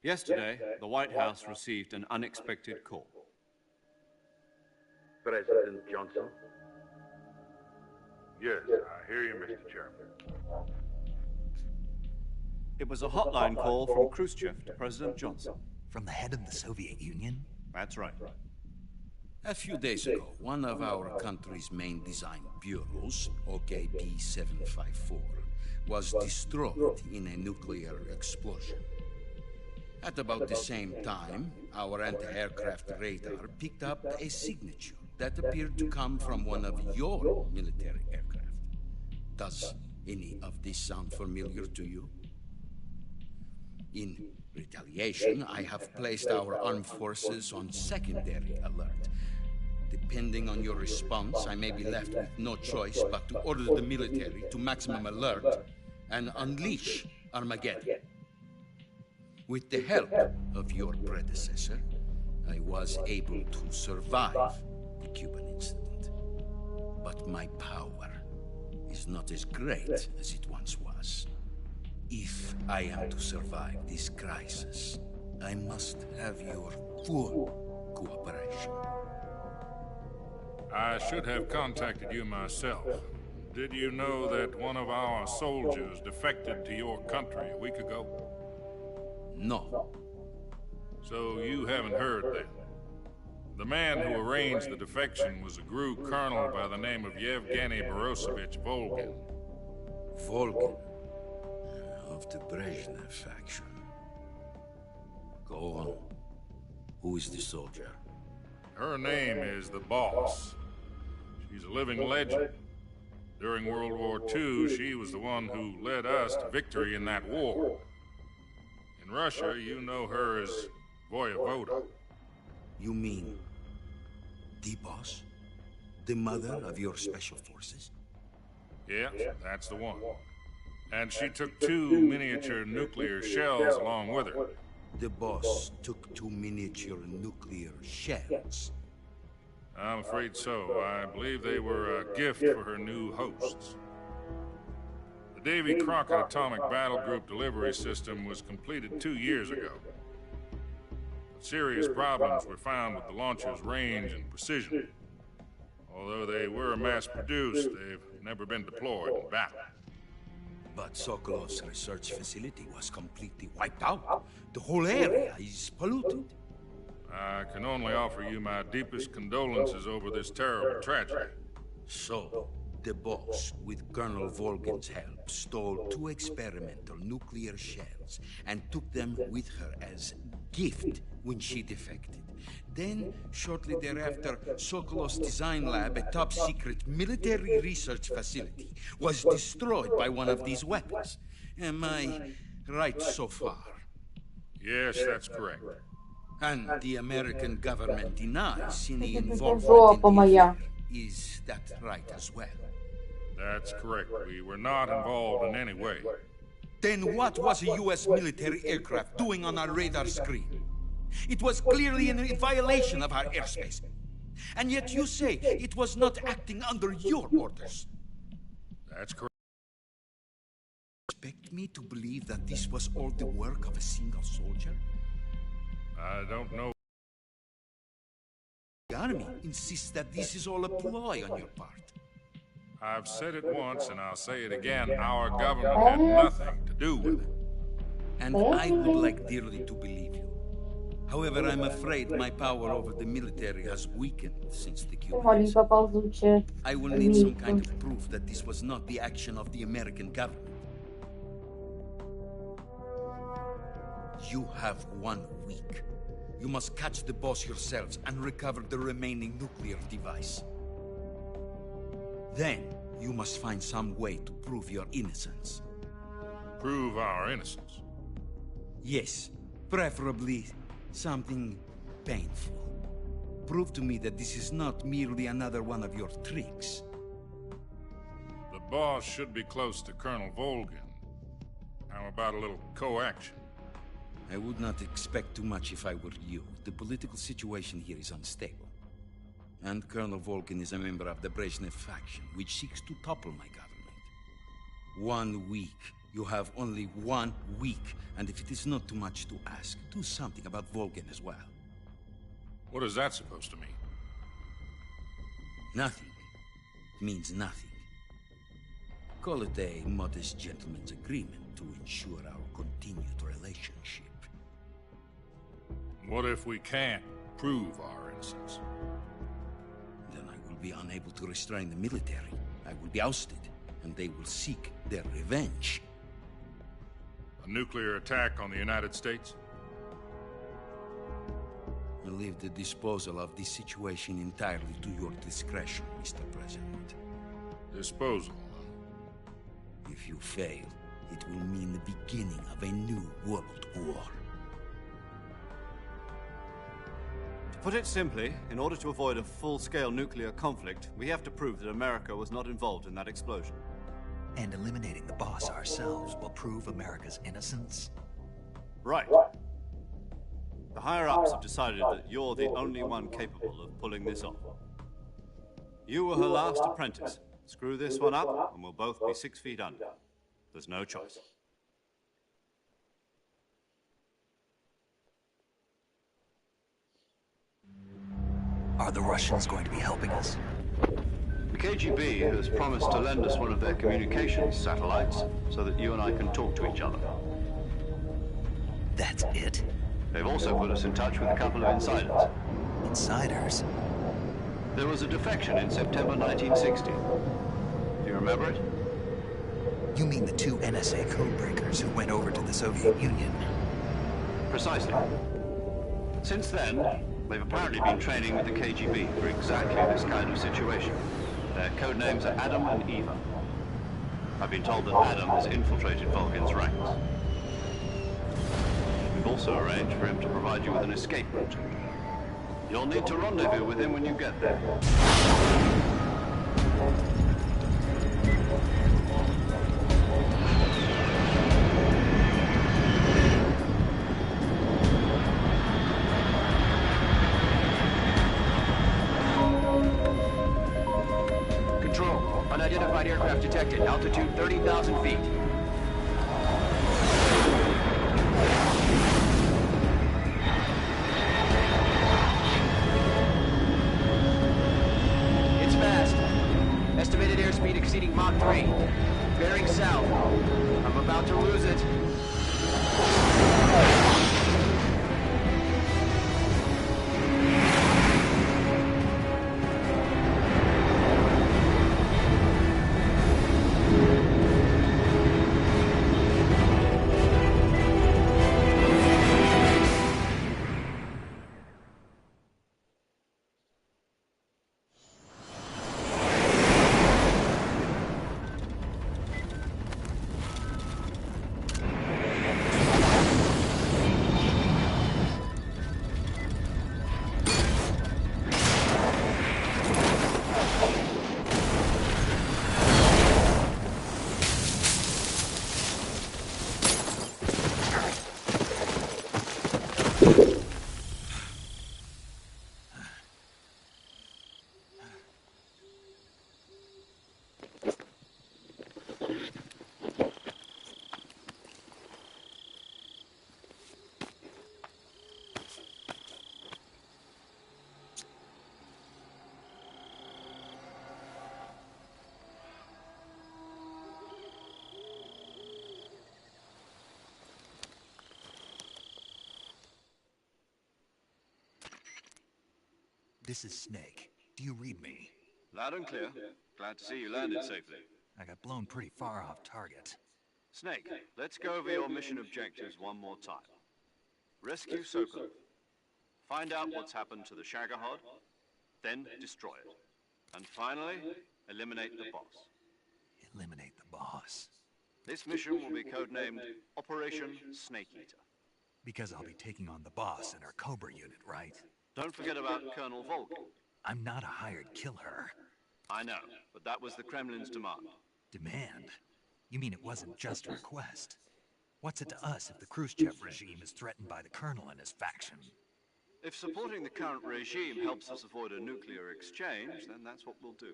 Yesterday, the White House received an unexpected call. President Johnson? Yes, I hear you, Mr. Chairman. It was a hotline call from Khrushchev to President Johnson. From the head of the Soviet Union? That's right. A few days ago, one of our country's main design bureaus, OKB 754, was destroyed in a nuclear explosion. At about the same time, our anti-aircraft radar picked up a signature that appeared to come from one of your military aircraft. Does any of this sound familiar to you? In retaliation, I have placed our armed forces on secondary alert. Depending on your response, I may be left with no choice but to order the military to maximum alert and unleash Armageddon. With the help of your predecessor, I was able to survive the Cuban incident. But my power is not as great as it once was. If I am to survive this crisis, I must have your full cooperation. I should have contacted you myself. Did you know that one of our soldiers defected to your country a week ago? No. So you haven't heard then. The man who arranged the defection was a GRU colonel by the name of Yevgeny Borosovich Volgin. Volgin? Of the Brezhnev faction. Go on. Who is the soldier? Her name is the Boss. She's a living legend. During World War II, she was the one who led us to victory in that war. In Russia, you know her as Voyevoda. You mean the Boss? The mother of your special forces? Yeah, that's the one. And she took 2 miniature nuclear shells along with her. The Boss took 2 miniature nuclear shells? I'm afraid so. I believe they were a gift for her new hosts. The Davy Crockett Atomic Battle Group delivery system was completed 2 years ago. But serious problems were found with the launcher's range and precision. Although they were mass-produced, they've never been deployed in battle. But Sokolov's research facility was completely wiped out. The whole area is polluted. I can only offer you my deepest condolences over this terrible tragedy. So, the Boss, with Colonel Volgin's help, stole 2 experimental nuclear shells and took them with her as gift when she defected. Then, shortly thereafter, Sokolov's design lab, a top-secret military research facility, was destroyed by one of these weapons. Am I right so far? Yes, that's correct. And the American government denies any involvement in the affair. Is that right as well? That's correct. We were not involved in any way. Then what was a U.S. military aircraft doing on our radar screen? It was clearly in violation of our airspace. And yet you say it was not acting under your orders. That's correct. Expect me to believe that this was all the work of a single soldier? I don't know. The army insists that this is all a ploy on your part. I've said it once and I'll say it again. Our government had nothing to do with it. And I would like dearly to believe you. However, I'm afraid my power over the military has weakened since the Cuban incident. I will need some kind of proof that this was not the action of the American government. You have 1 week. You must catch the Boss yourselves and recover the remaining nuclear device. Then, you must find some way to prove your innocence. Prove our innocence? Yes, preferably something painful. Prove to me that this is not merely another one of your tricks. The Boss should be close to Colonel Volgin. How about a little co-action? I would not expect too much if I were you. The political situation here is unstable. And Colonel Volkin is a member of the Brezhnev faction, which seeks to topple my government. 1 week. You have only 1 week. And if it is not too much to ask, do something about Volkin as well. What is that supposed to mean? Nothing. It means nothing. Call it a modest gentleman's agreement to ensure our continued relationship. What if we can't prove our innocence? Then I will be unable to restrain the military. I will be ousted, and they will seek their revenge. A nuclear attack on the United States? I leave the disposal of this situation entirely to your discretion, Mr. President. Disposal? If you fail, it will mean the beginning of a new world war. To put it simply, in order to avoid a full-scale nuclear conflict, we have to prove that America was not involved in that explosion. And eliminating the boss ourselves will prove America's innocence? Right. The higher-ups have decided that you're the only one capable of pulling this off. You were her last apprentice. Screw this one up, and we'll both be 6 feet under. There's no choice. Are the Russians going to be helping us? The KGB has promised to lend us one of their communications satellites so that you and I can talk to each other. That's it? They've also put us in touch with a couple of insiders. Insiders? There was a defection in September 1960. Do you remember it? You mean the 2 NSA codebreakers who went over to the Soviet Union? Precisely. Since then, they've apparently been training with the KGB for exactly this kind of situation. Their code names are Adam and Eva. I've been told that Adam has infiltrated Volkin's ranks. We've also arranged for him to provide you with an escape route. You'll need to rendezvous with him when you get there. Control, unidentified aircraft detected, altitude 30,000 feet. Estimated airspeed exceeding Mach 3. Bearing south. I'm about to lose it. This is Snake. Do you read me? Loud and clear. Glad to see you landed safely. I got blown pretty far off target. Snake, let's go over your mission objectives one more time. Rescue Sokolov. Find out what's happened to the Shagohod, then destroy it. And finally, eliminate the boss. Eliminate the boss. This mission will be codenamed Operation Snake Eater. Because I'll be taking on the boss and our Cobra unit, right? Don't forget about Colonel Volkin. I'm not a hired killer. I know, but that was the Kremlin's demand. Demand? You mean it wasn't just a request? What's it to us if the Khrushchev regime is threatened by the Colonel and his faction? If supporting the current regime helps us avoid a nuclear exchange, then that's what we'll do.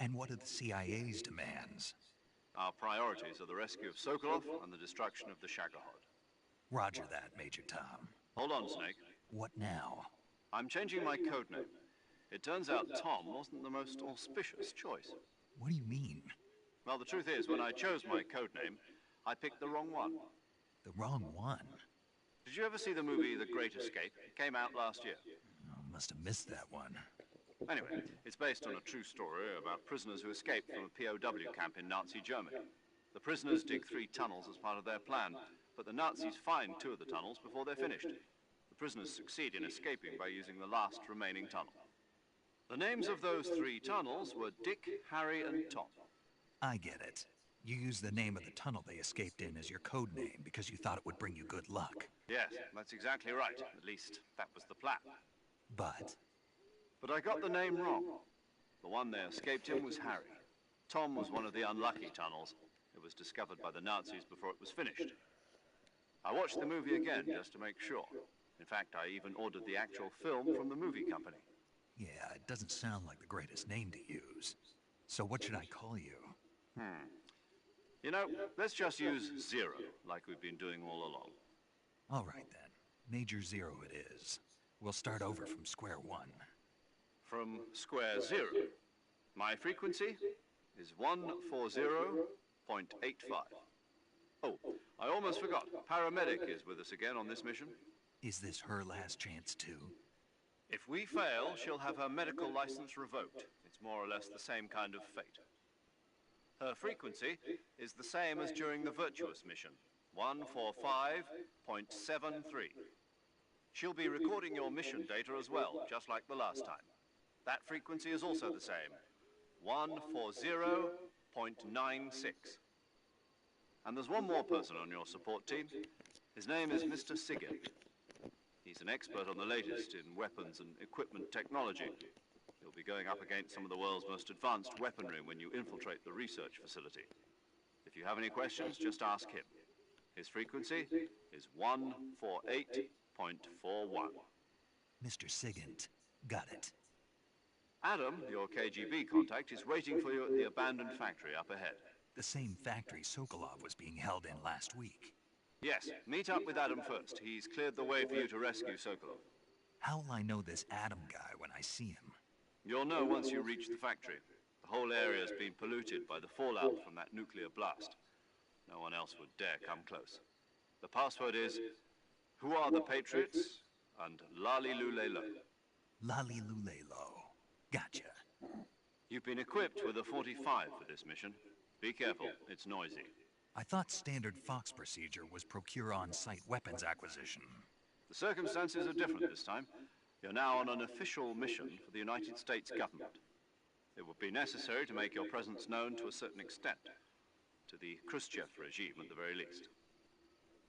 And what are the CIA's demands? Our priorities are the rescue of Sokolov and the destruction of the Shagohod. Roger that, Major Tom. Hold on, Snake. What now? I'm changing my codename. It turns out Tom wasn't the most auspicious choice. What do you mean? Well, the truth is, when I chose my codename, I picked the wrong one. The wrong one? Did you ever see the movie The Great Escape? It came out last year. Oh, must have missed that one. Anyway, it's based on a true story about prisoners who escaped from a POW camp in Nazi Germany. The prisoners dig 3 tunnels as part of their plan, but the Nazis find 2 of the tunnels before they're finished. The prisoners succeed in escaping by using the last remaining tunnel. The names of those 3 tunnels were Dick, Harry, and Tom. I get it. You used the name of the tunnel they escaped in as your code name because you thought it would bring you good luck. Yes, that's exactly right. At least, that was the plan. But I got the name wrong. The one they escaped in was Harry. Tom was one of the unlucky tunnels. It was discovered by the Nazis before it was finished. I watched the movie again just to make sure. In fact, I even ordered the actual film from the movie company. yeah, it doesn't sound like the greatest name to use. So what should I call you? You know, let's just use Zero, like we've been doing all along. All right then. Major Zero it is. We'll start over from square one. From square 0. My frequency is 140.85. Oh, I almost forgot. Paramedic is with us again on this mission. Is this her last chance too? If we fail, she'll have her medical license revoked. It's more or less the same kind of fate. Her frequency is the same as during the Virtuous mission, 145.73. She'll be recording your mission data as well, just like the last time. That frequency is also the same, 140.96. And there's one more person on your support team. His name is Mr. Sigint. He's an expert on the latest in weapons and equipment technology. You'll be going up against some of the world's most advanced weaponry when you infiltrate the research facility. If you have any questions, just ask him. His frequency is 148.41. Mr. Sigint. Got it. Adam, your KGB contact, is waiting for you at the abandoned factory up ahead. The same factory Sokolov was being held in last week. Yes, meet up with Adam first. He's cleared the way for you to rescue Sokolov. How will I know this Adam guy when I see him? You'll know once you reach the factory. The whole area's been polluted by the fallout from that nuclear blast. No one else would dare come close. The password is, "Who are the Patriots?" and "Lali Lulelo." Lali Lulelo. Gotcha. You've been equipped with a 45 for this mission. Be careful, it's noisy. I thought standard Fox procedure was procure on-site weapons acquisition. The circumstances are different this time. You're now on an official mission for the United States government. It would be necessary to make your presence known to a certain extent, to the Khrushchev regime at the very least.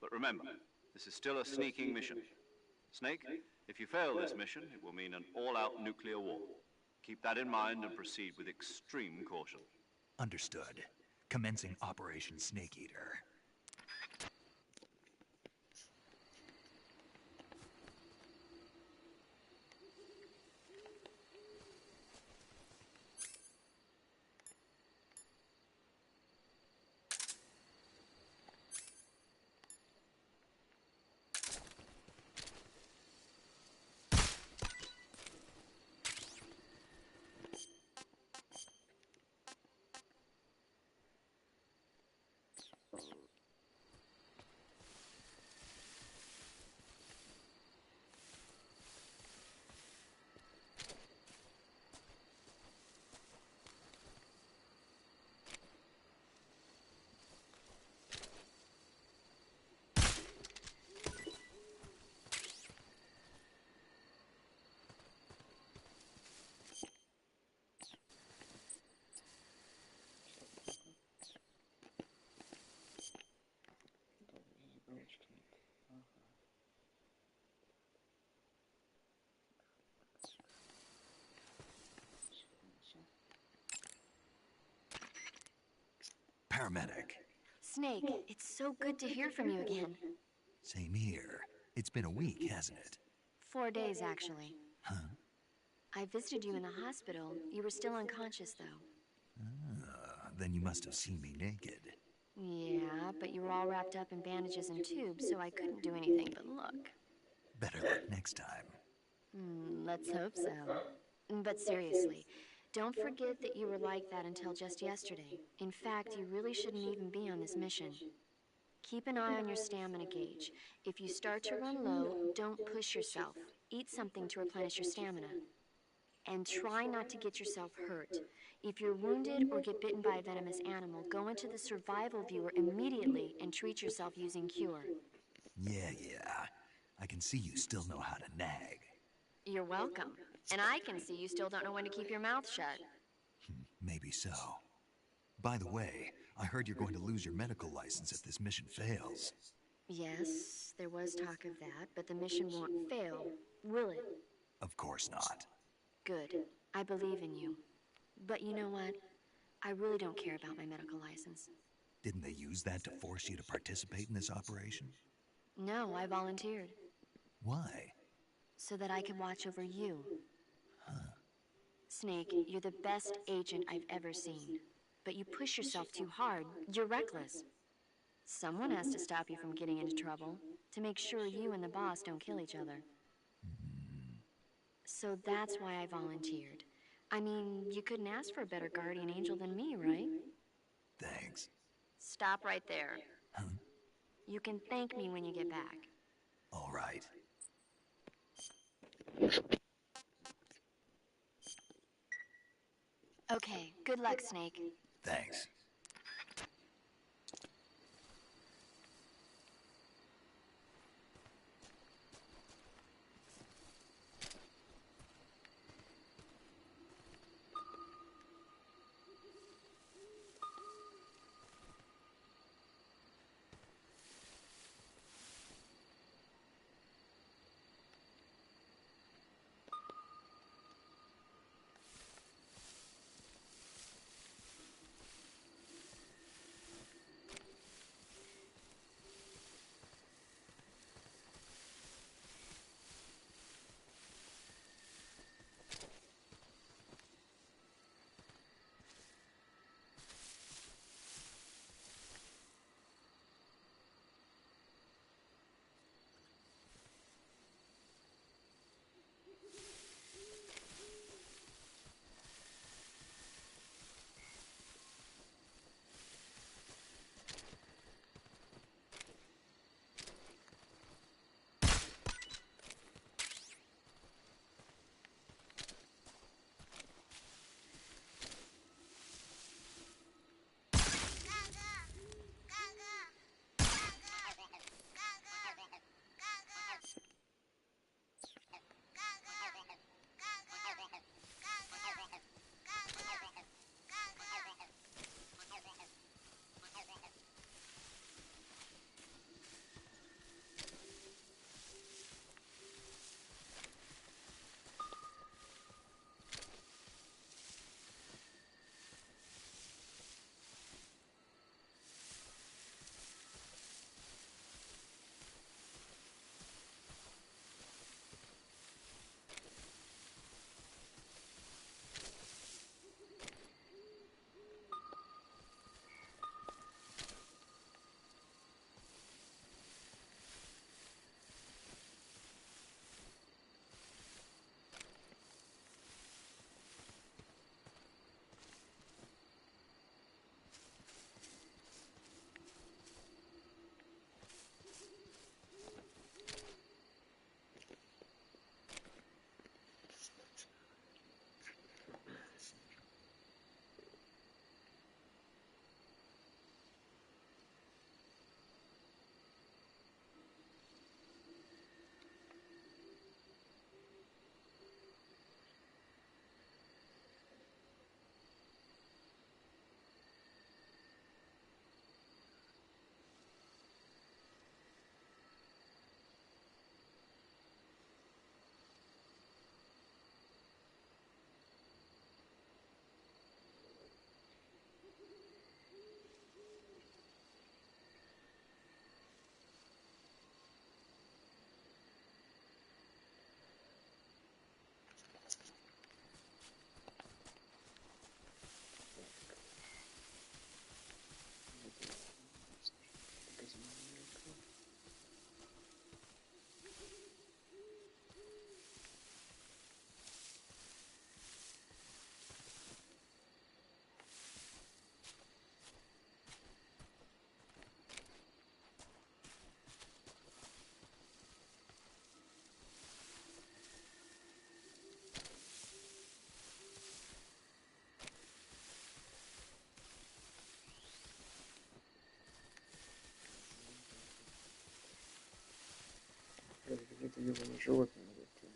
But remember, this is still a sneaking mission. Snake, if you fail this mission, it will mean an all-out nuclear war. Keep that in mind and proceed with extreme caution. Understood. Commencing Operation Snake Eater. Paramedic. Snake, it's so good to hear from you again. Same here. It's been a week, hasn't it? 4 days, actually. Huh? I visited you in the hospital. You were still unconscious, though. Then you must have seen me naked. Yeah, but you were all wrapped up in bandages and tubes, so I couldn't do anything but look. Better luck next time. Let's hope so. But seriously, don't forget that you were like that until just yesterday. In fact, you really shouldn't even be on this mission. Keep an eye on your stamina gauge. If you start to run low, don't push yourself. Eat something to replenish your stamina. And try not to get yourself hurt. If you're wounded or get bitten by a venomous animal, go into the survival viewer immediately and treat yourself using Cure. Yeah. I can see you still know how to nag. You're welcome. And I can see you still don't know when to keep your mouth shut. Maybe so. By the way, I heard you're going to lose your medical license if this mission fails. Yes, there was talk of that, but the mission won't fail, will it? Of course not. Good. I believe in you. But you know what? I really don't care about my medical license. Didn't they use that to force you to participate in this operation? No, I volunteered. Why? So that I can watch over you. Snake, you're the best agent I've ever seen. But you push yourself too hard. You're reckless. Someone has to stop you from getting into trouble, to make sure you and the boss don't kill each other. So that's why I volunteered. I mean, you couldn't ask for a better guardian angel than me, right? Thanks. Stop right there. You can thank me when you get back. All right. Okay, good luck, Snake. Thanks. его на животное надо кинуть.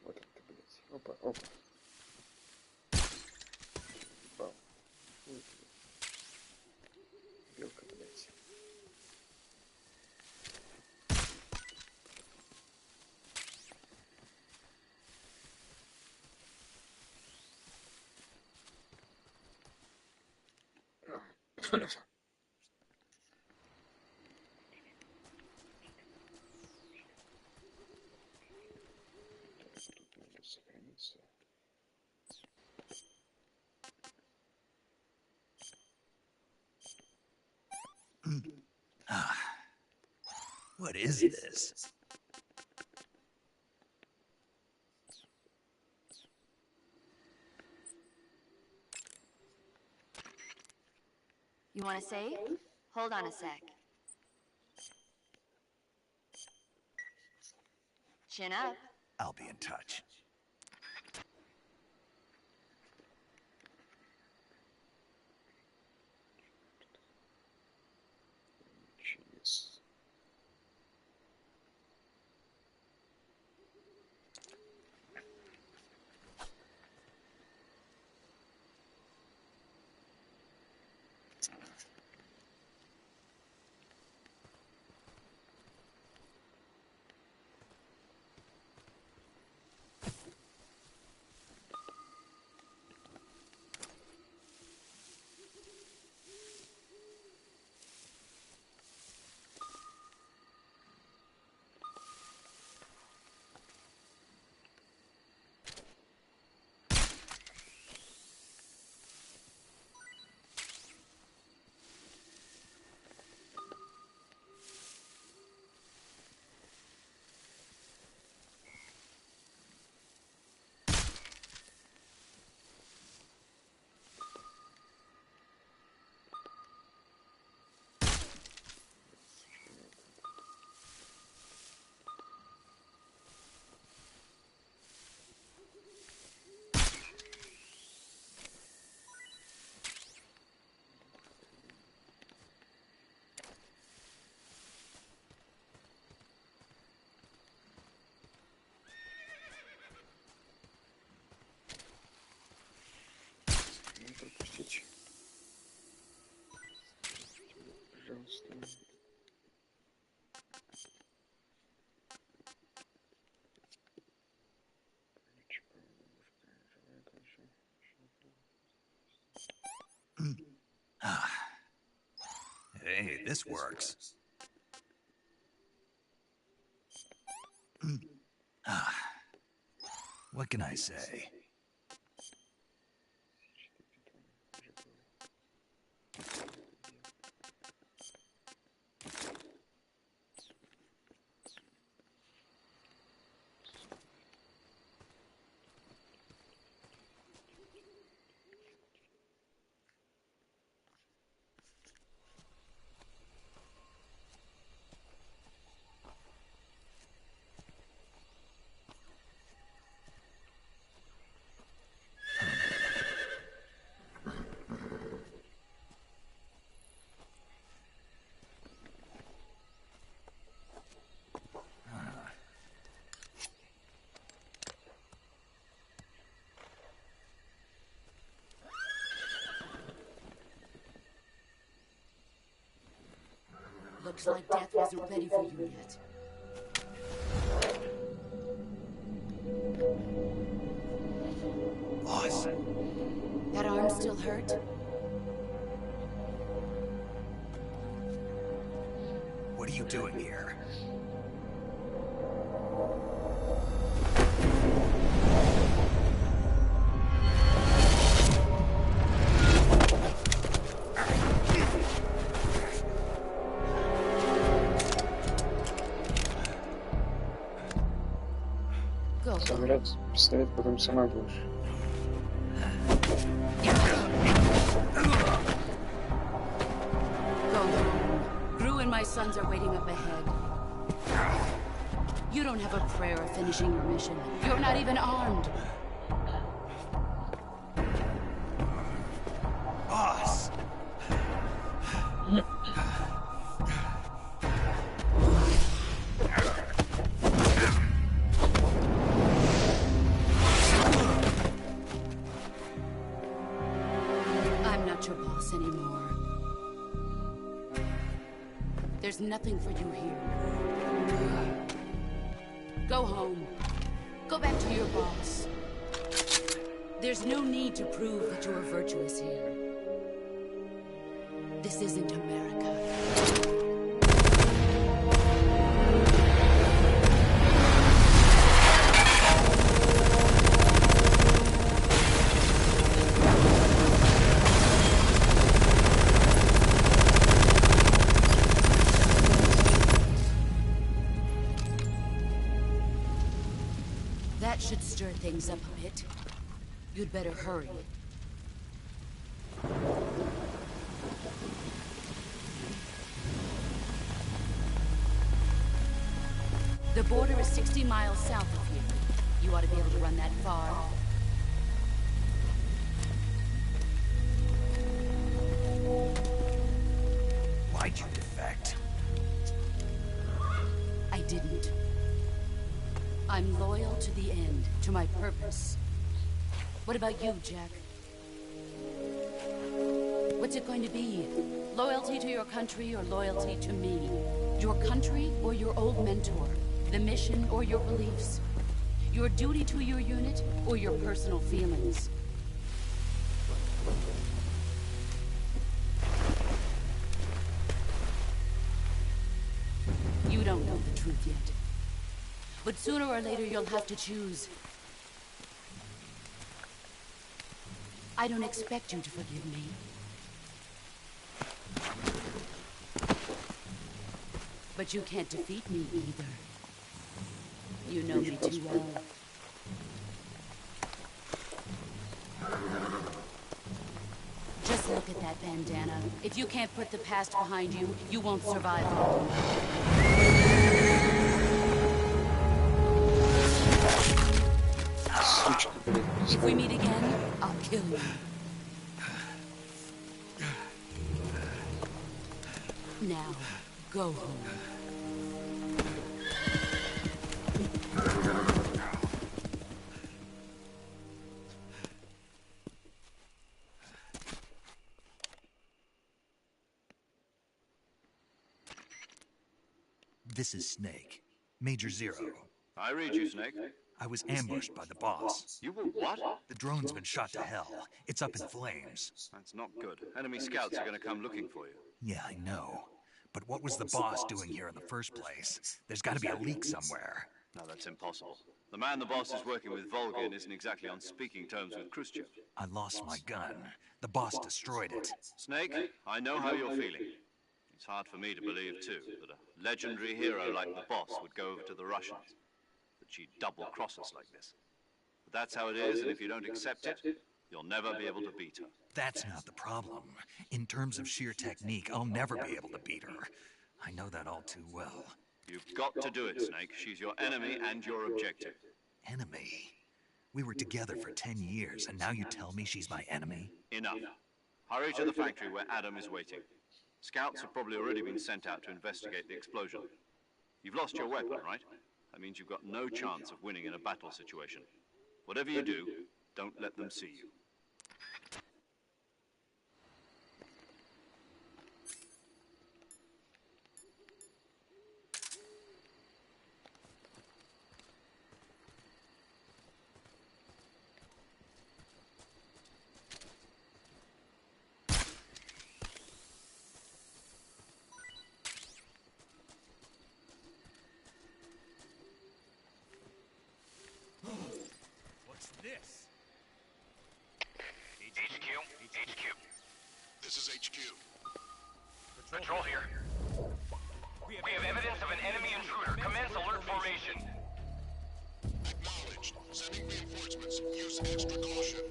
Вот это, блядь. Опа, опа. Бам. Ой, белка, блядь. Тут надо сохраниться. What is this? You want to save? Hold on a sec. Chin up. I'll be in touch. Через... Не пропустить. Пожалуйста. Hey, this works. What can I say? looks like death wasn't ready for you yet. Boss. That arm still hurt? What are you doing here? Самолет стоит, потом сама будешь. Go home. Gru and my sons are waiting up ahead. You don't have a prayer of finishing your mission. You're not even armed. Boss! I'm not your boss anymore. There's nothing for you here. Go home. Go back to your boss. There's no need to prove that you're virtuous here. This isn't America. That should stir things up a bit. You'd better hurry. The border is 60 miles south of here. You ought to be able to run that far. Why'd you defect? I didn't. I'm loyal to the end, to my purpose. What about you, Jack? What's it going to be? Loyalty to your country or loyalty to me? Your country or your old mentor? The mission or your beliefs? Your duty to your unit or your personal feelings? You don't know the truth yet. But sooner or later you'll have to choose. I don't expect you to forgive me. But you can't defeat me either. You know me too well. Just look at that bandana. If you can't put the past behind you, you won't survive long. If we meet again, I'll kill you. Now, go home. This is Snake. Major Zero. I read you, Snake. I was ambushed by the boss. You were what? The drone's been shot to hell. It's up in flames. That's not good. Enemy scouts are going to come looking for you. Yeah, I know. But what was the boss doing here in the first place? There's got to be a leak somewhere. No, that's impossible. The man the boss is working with, Volgin, isn't exactly on speaking terms with Khrushchev. I lost my gun. The boss destroyed it. Snake, I know how you're feeling. It's hard for me to believe, too, that a legendary hero like the boss would go over to the Russians. That she'd double-cross us like this. But that's how it is, and if you don't accept it, you'll never be able to beat her. That's not the problem. In terms of sheer technique, I'll never be able to beat her. I know that all too well. You've got to do it, Snake. She's your enemy and your objective. Enemy? We were together for 10 years, and now you tell me she's my enemy? Enough. Hurry to the factory where Adam is waiting. Scouts have probably already been sent out to investigate the explosion. You've lost your weapon, right? That means you've got no chance of winning in a battle situation. Whatever you do, don't let them see you. HQ. This is HQ. Patrol here. We have evidence of an enemy intruder. Commence alert formation. Acknowledged. Sending reinforcements. Use extra caution.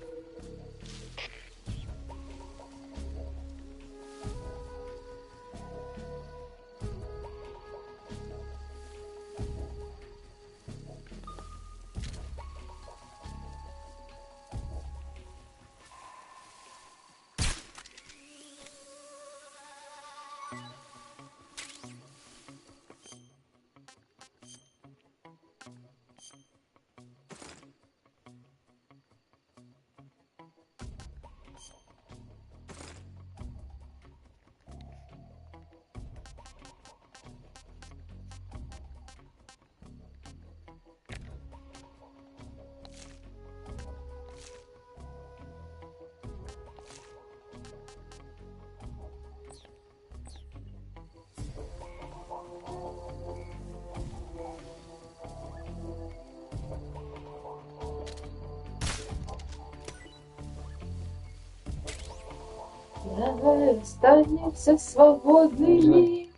Давай останемся свободными.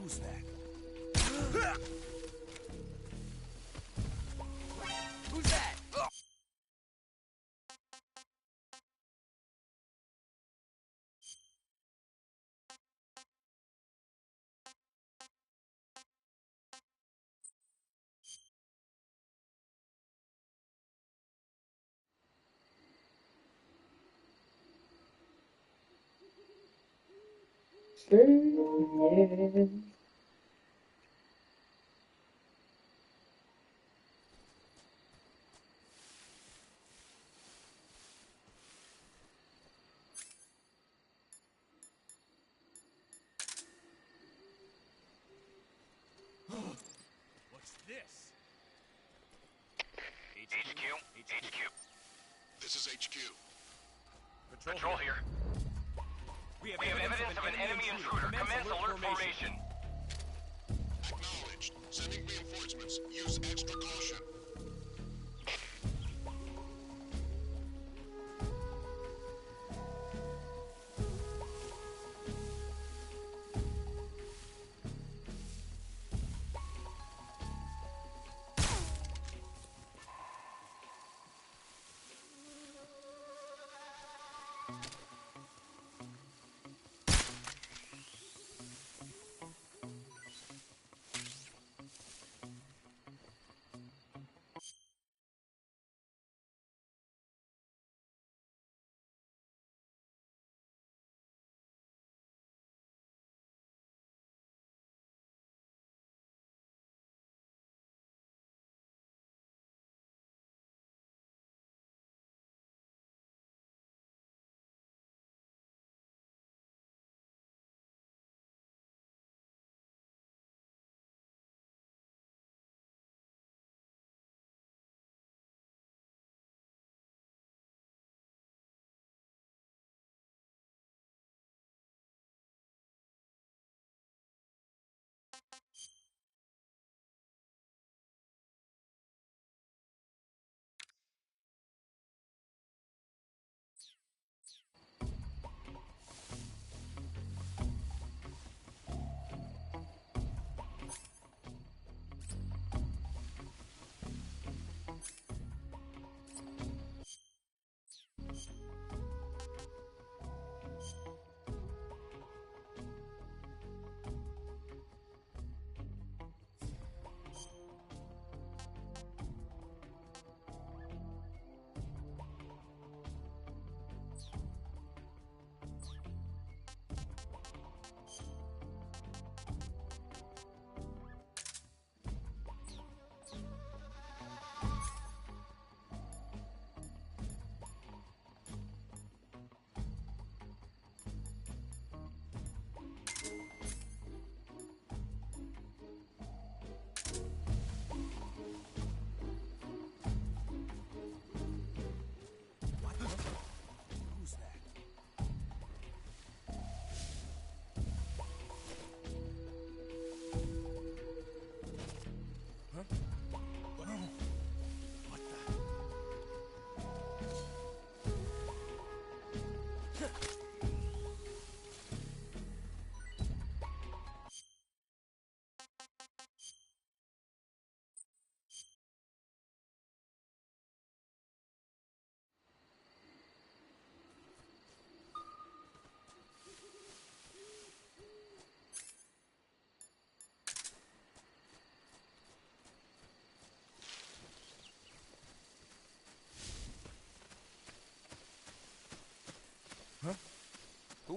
Who's that? Who's that? What's this? HQ. This is HQ. Patrol here. We have evidence of an enemy intruder. Commence alert formation. Acknowledged. Sending reinforcements. Use extra caution.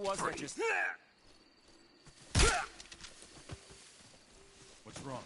was that just... What's wrong?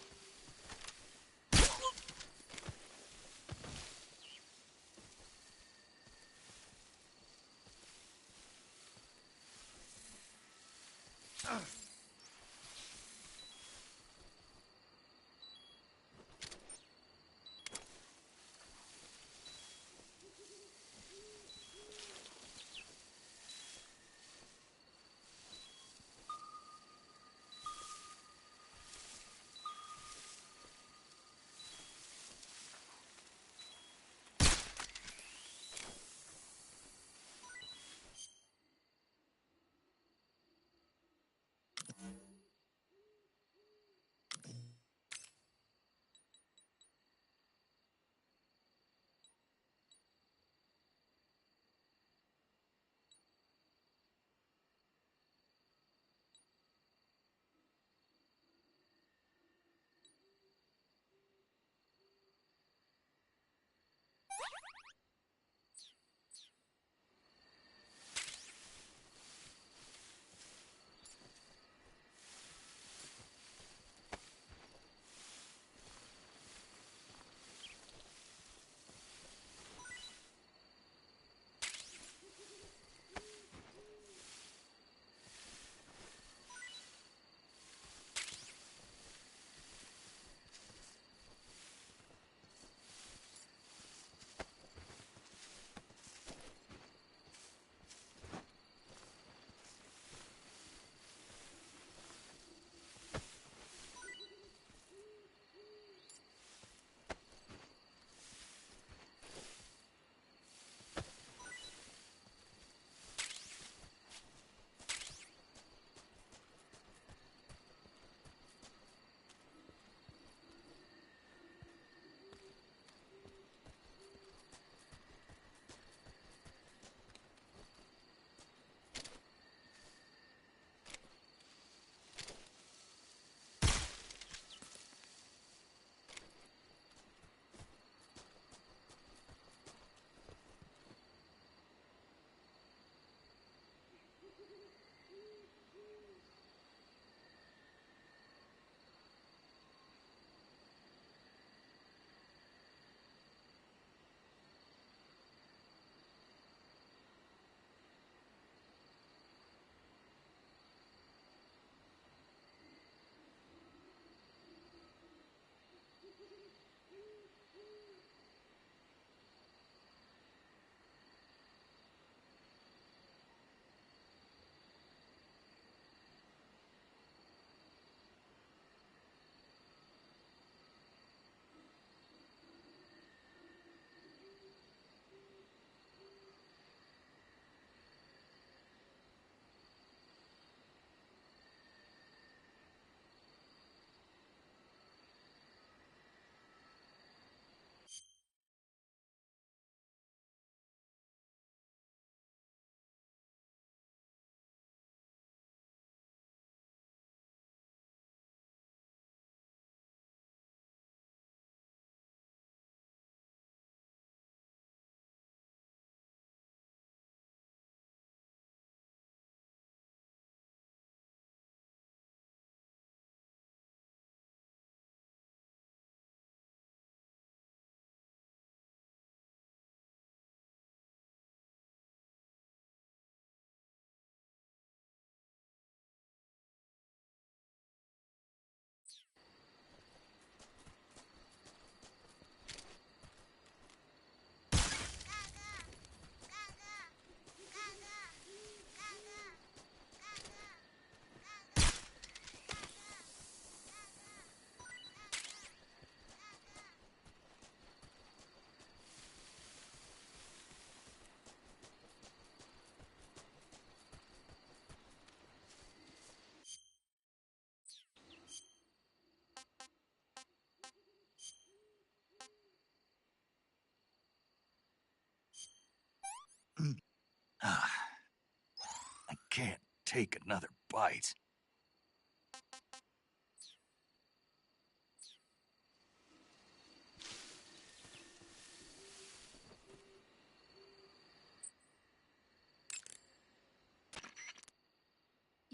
I can't take another bite.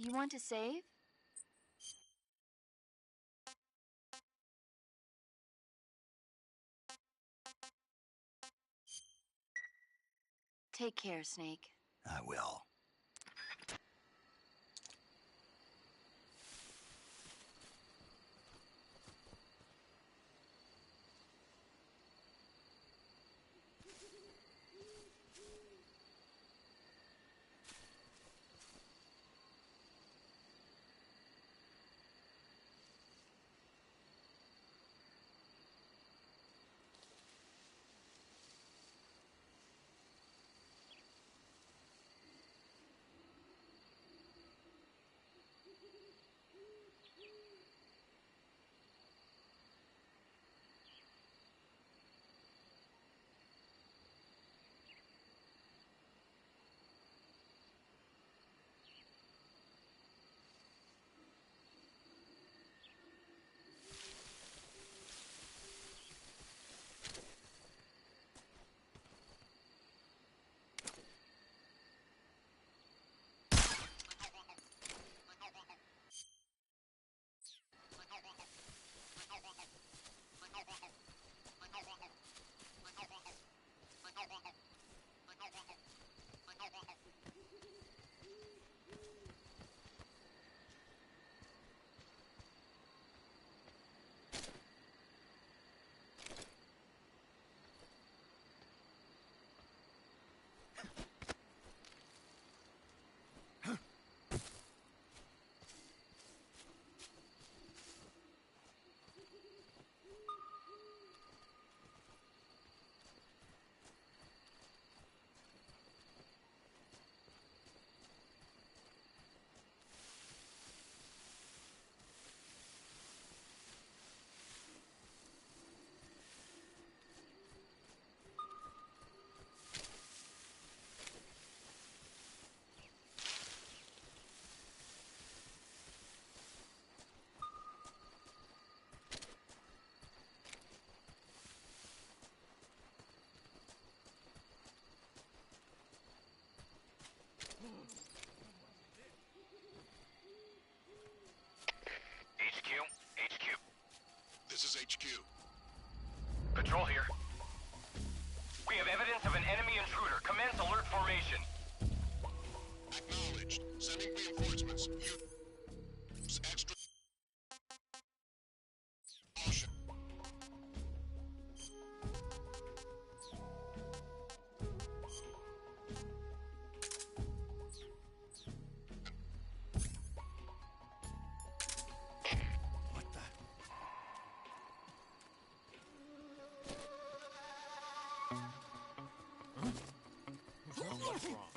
You want to save? Take care, Snake. I will. HQ. This is HQ. Patrol here. We have evidence of an enemy intruder. Commence alert formation. Acknowledged. Sending reinforcements. Use extra caution. What's wrong?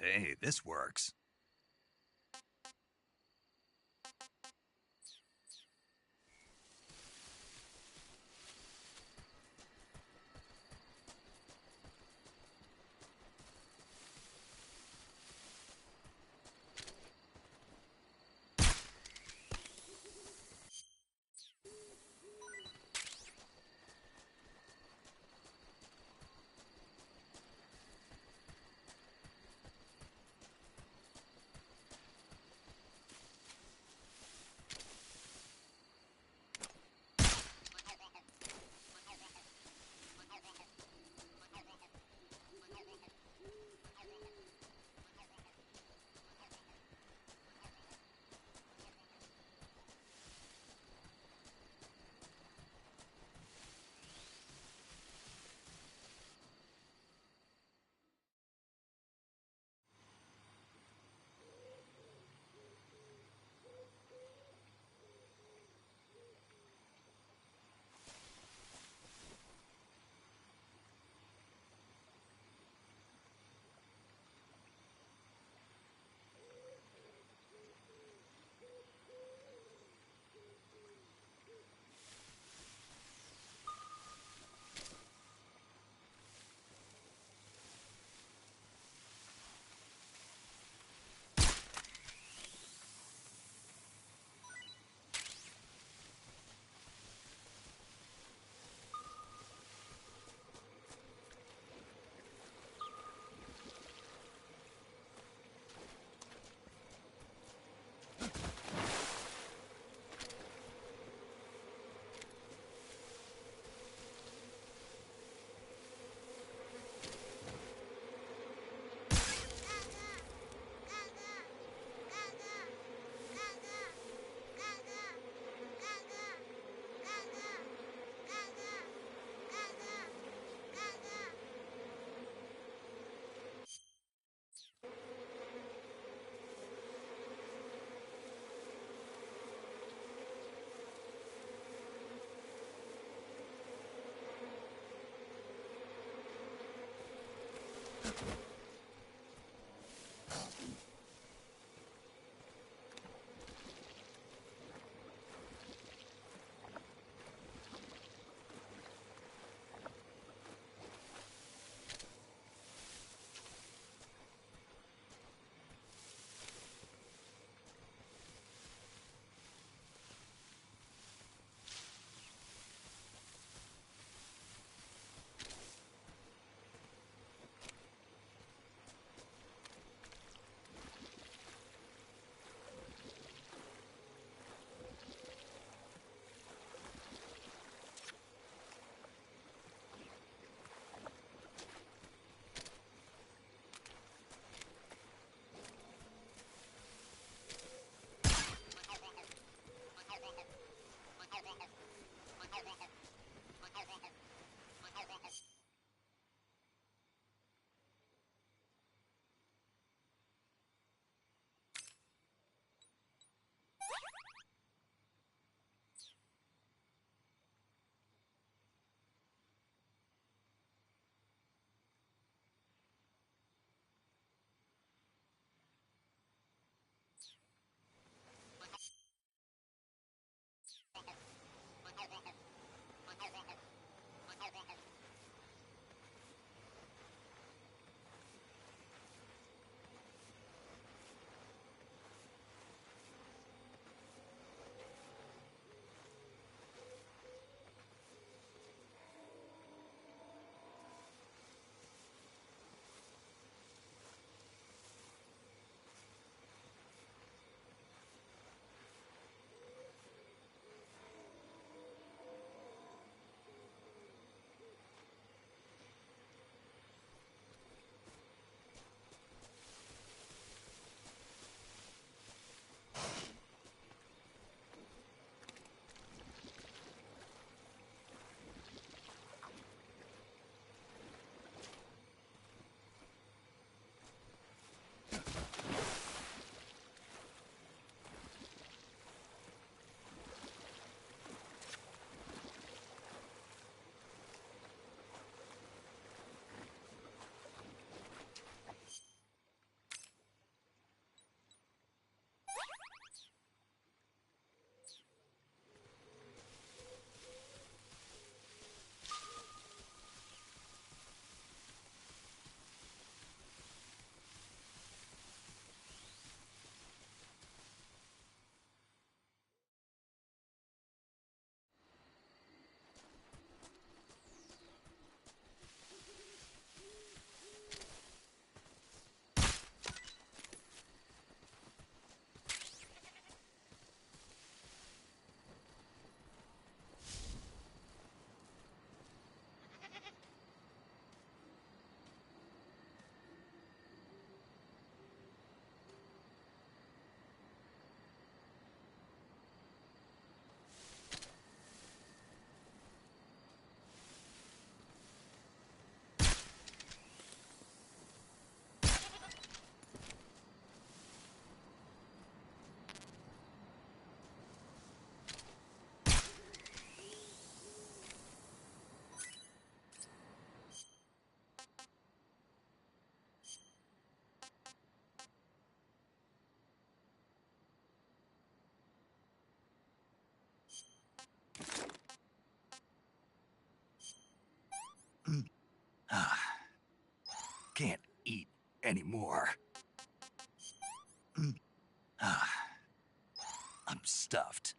Hey, this works. can't eat anymore. I'm stuffed.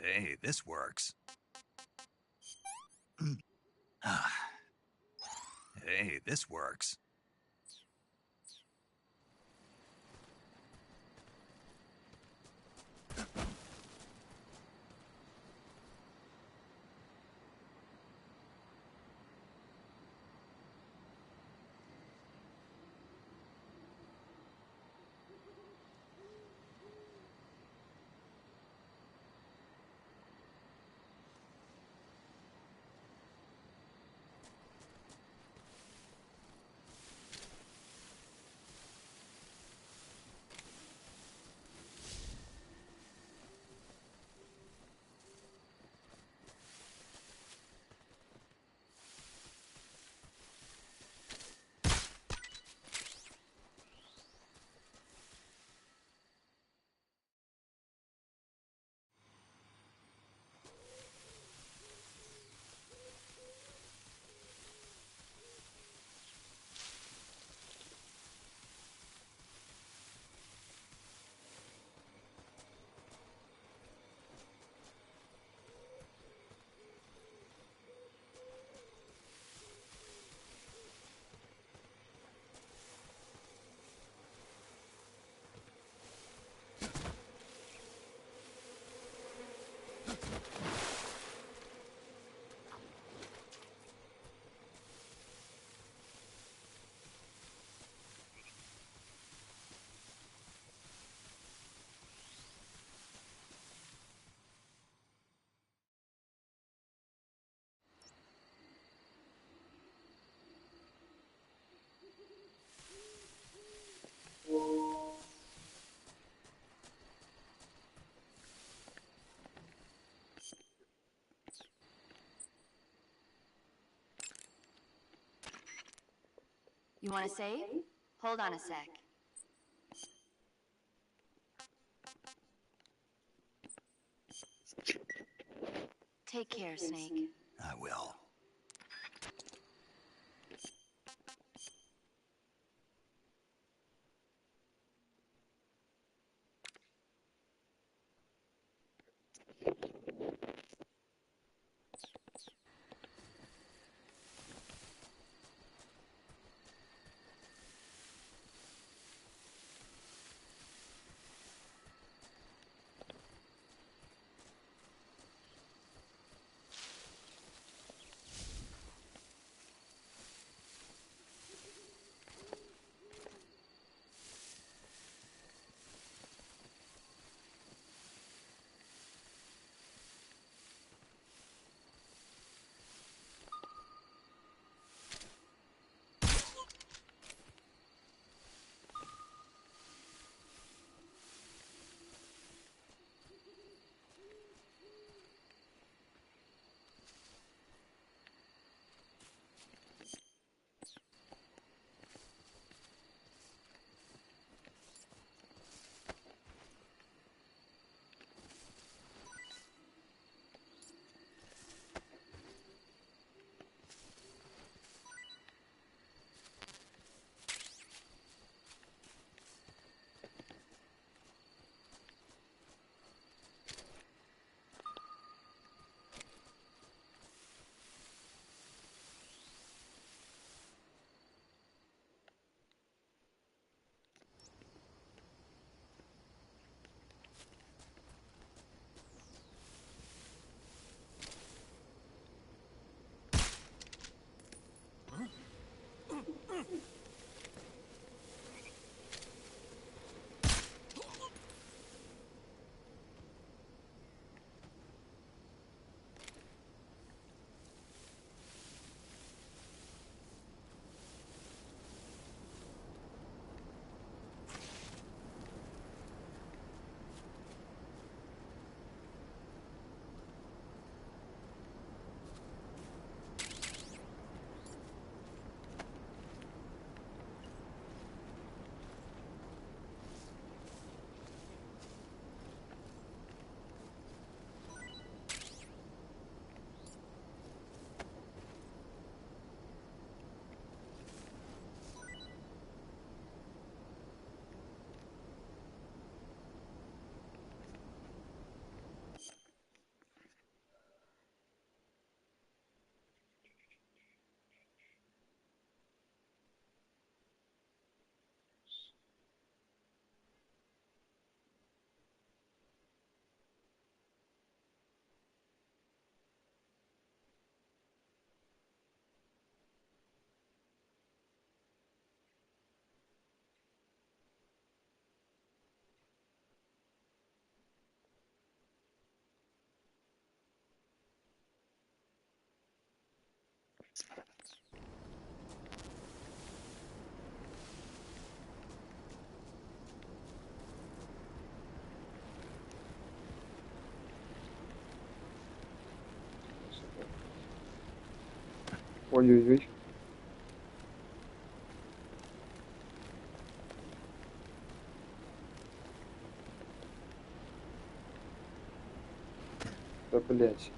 Hey, this works. Hey, this works. You want to save? Hold on a sec. Take care, Snake. I will. Ой-ой-ой. Да, блядь.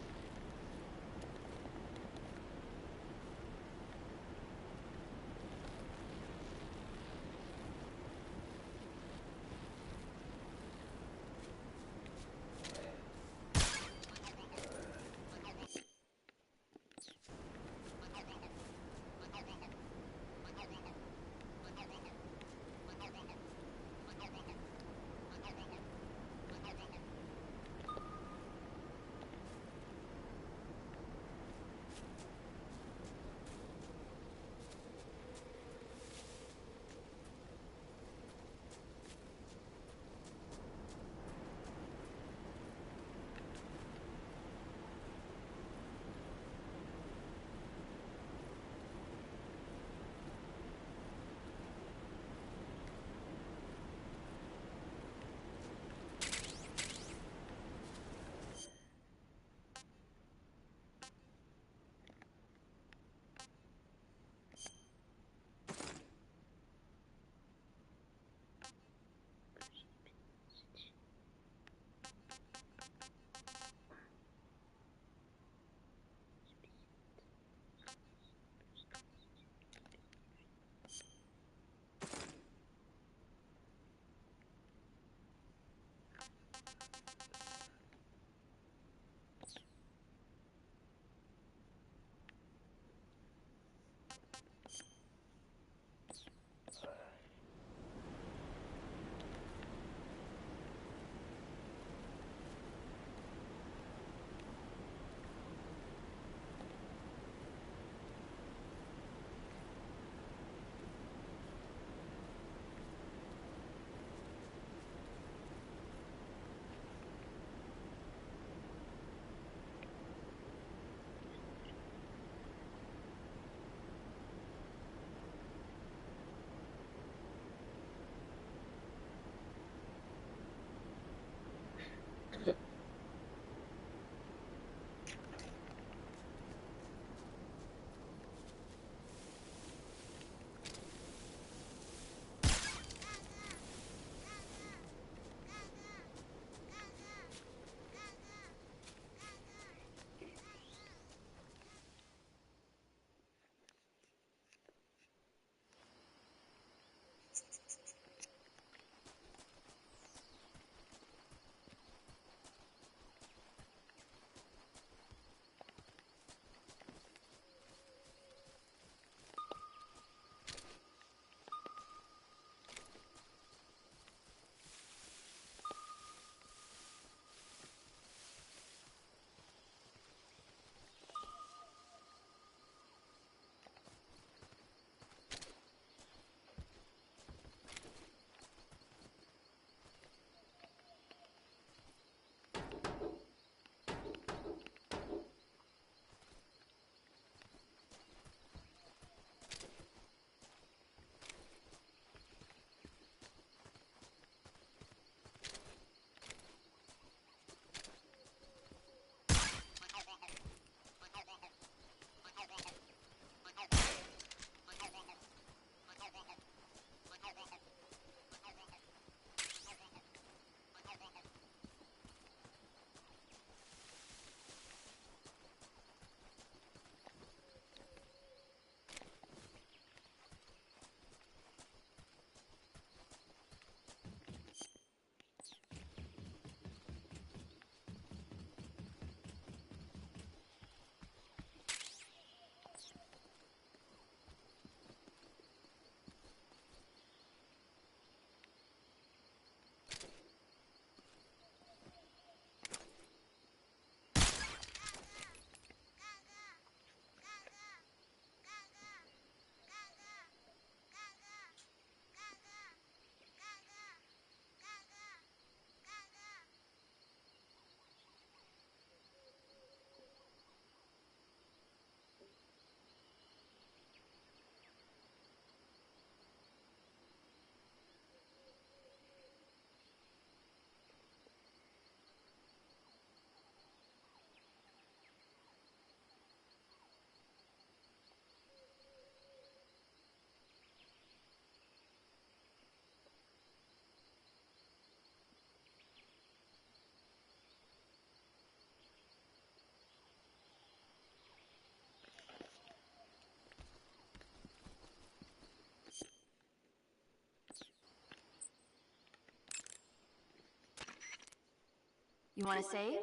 You want to save?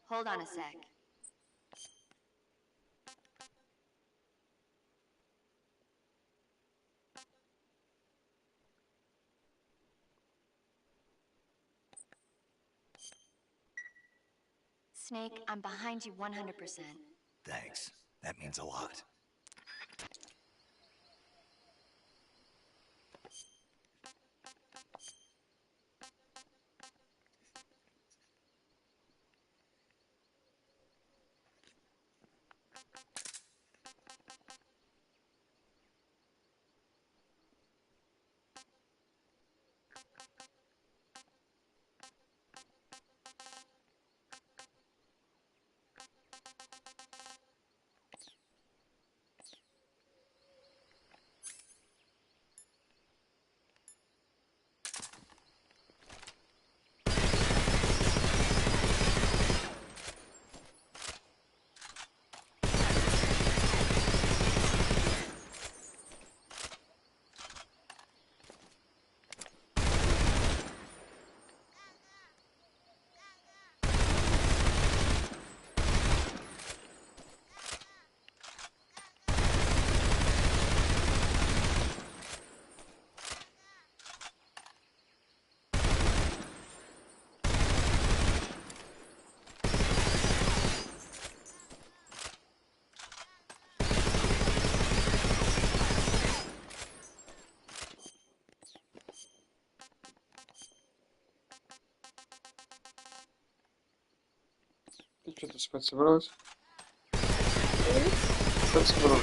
Hold on a sec. Snake, I'm behind you 100%. Thanks. That means a lot. Ты что-то спать собралась? Спать собралась.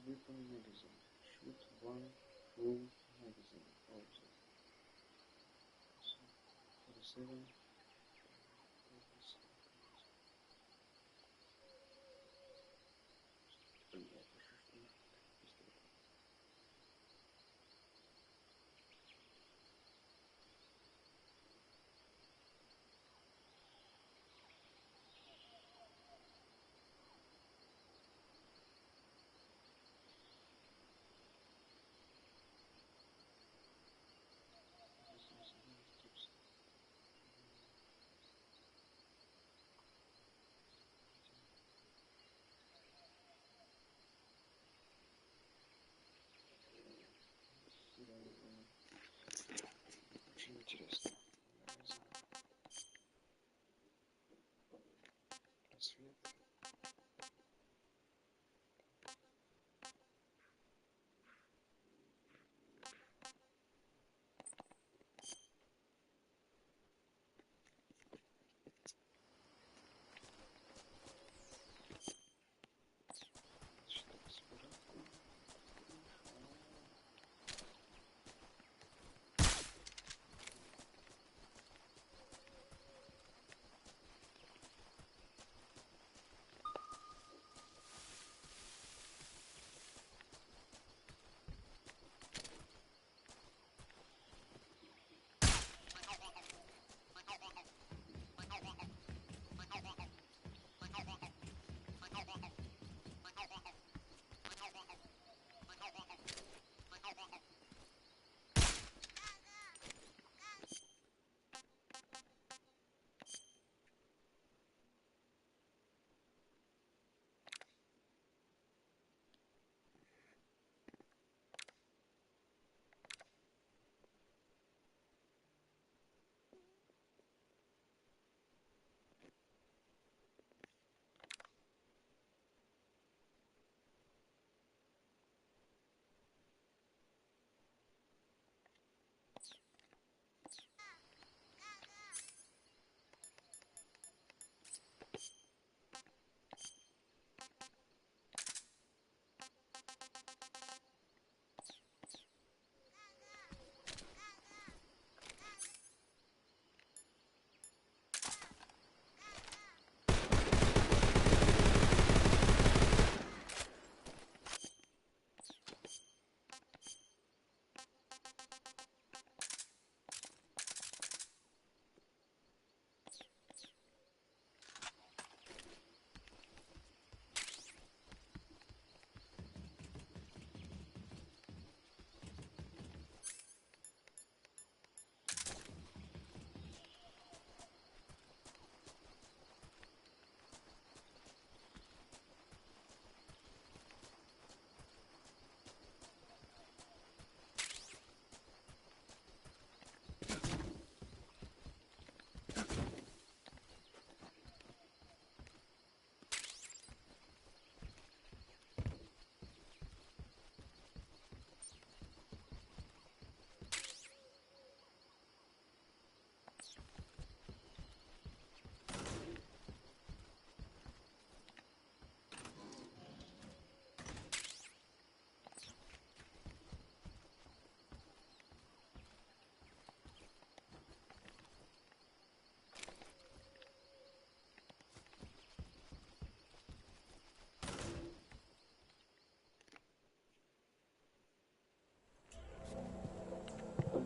Weapon magazine. Shoot one full magazine. Also. 47.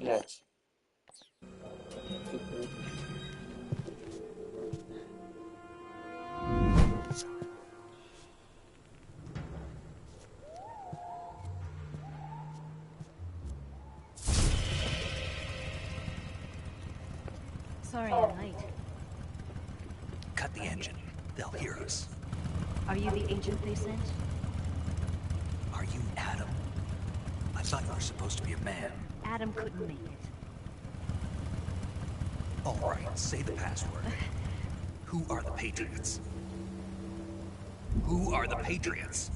Блять. Sorry I'm late. Cut the engine. They'll hear us. Are you the agent they sent? Are you Adam? I thought you were supposed to be a man. Adam couldn't make it. All right, say the password. Who are the Patriots? Who are the Patriots?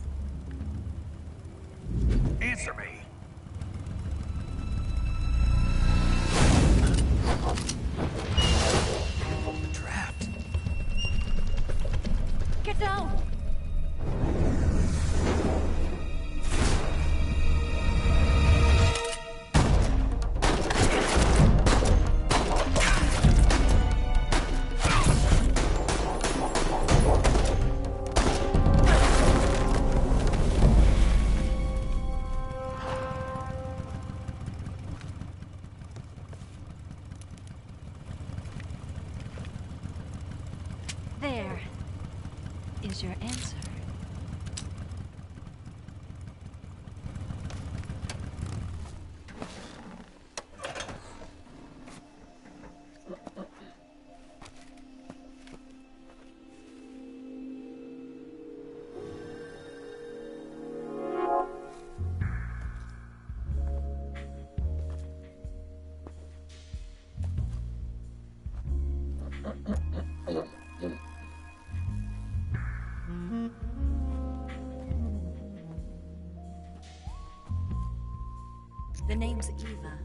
Answer me! Trapped. Get down! There is your answer. The name's Eva.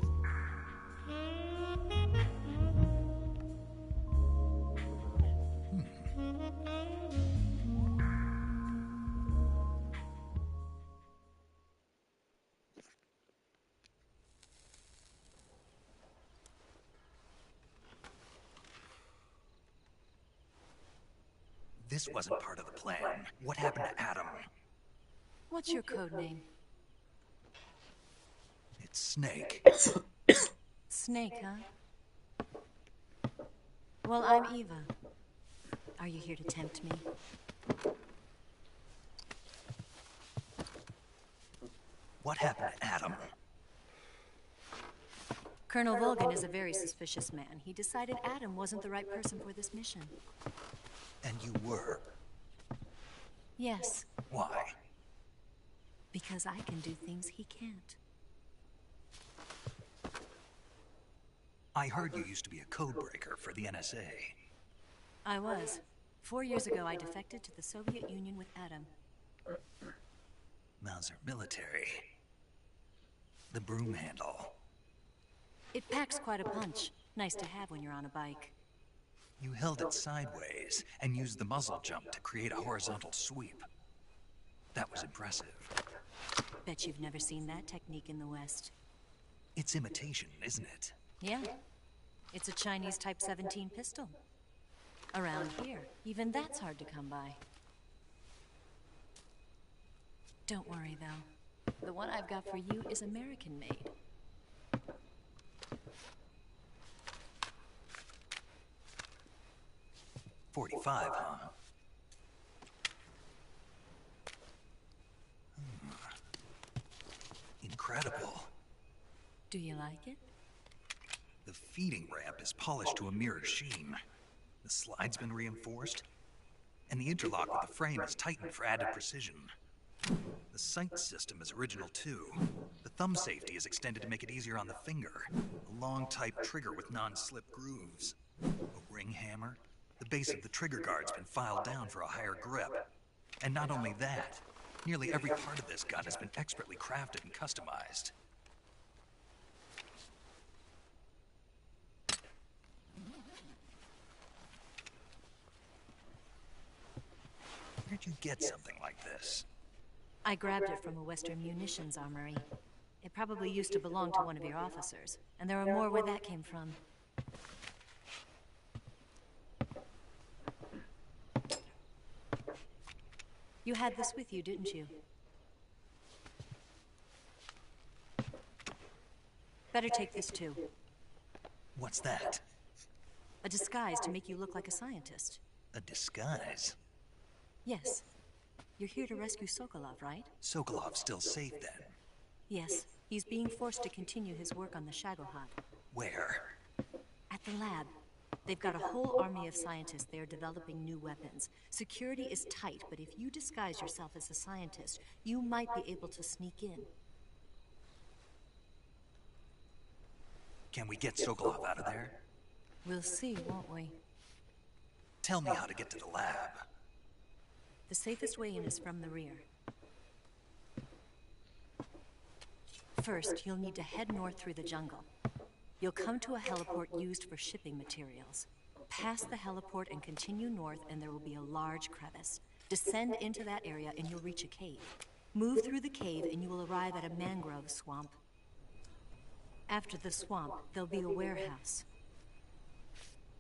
This wasn't part of the plan. What happened to Adam? What's your code name? It's Snake. Snake, huh? Well, I'm Eva. Are you here to tempt me? What happened to Adam? Colonel Volgan is a very suspicious man. He decided Adam wasn't the right person for this mission. And you were? Yes. Why? Because I can do things he can't. I heard you used to be a codebreaker for the NSA. I was. 4 years ago, I defected to the Soviet Union with Adam. Mauser military. The broom handle. It packs quite a punch. Nice to have when you're on a bike. You held it sideways and used the muzzle jump to create a horizontal sweep. That was impressive. Bet you've never seen that technique in the West. It's imitation, isn't it? Yeah. It's a Chinese Type 17 pistol. Around here, even that's hard to come by. Don't worry, though. The one I've got for you is American-made. .45, huh? Incredible. Do you like it? The feeding ramp is polished to a mirror sheen. The slide's been reinforced, and the interlock with the frame is tightened for added precision. The sight system is original too. The thumb safety is extended to make it easier on the finger. A long type trigger with non-slip grooves. A ring hammer. The base of the trigger guard's been filed down for a higher grip. And not only that, nearly every part of this gun has been expertly crafted and customized. Where'd you get something like this? I grabbed it from a Western munitions armory. It probably used to belong to one of your officers, and there are more where that came from. You had this with you, didn't you? Better take this too. What's that? A disguise to make you look like a scientist. A disguise? Yes. You're here to rescue Sokolov, right? Sokolov's still safe then? Yes. He's being forced to continue his work on the Shagohod. Where? At the lab. They've got a whole army of scientists there developing new weapons. Security is tight, but if you disguise yourself as a scientist, you might be able to sneak in. Can we get Sokolov out of there? We'll see, won't we? Tell me how to get to the lab. The safest way in is from the rear. First, you'll need to head north through the jungle. You'll come to a heliport used for shipping materials. Pass the heliport and continue north, and there will be a large crevice. Descend into that area and you'll reach a cave. Move through the cave and you will arrive at a mangrove swamp. After the swamp, there'll be a warehouse.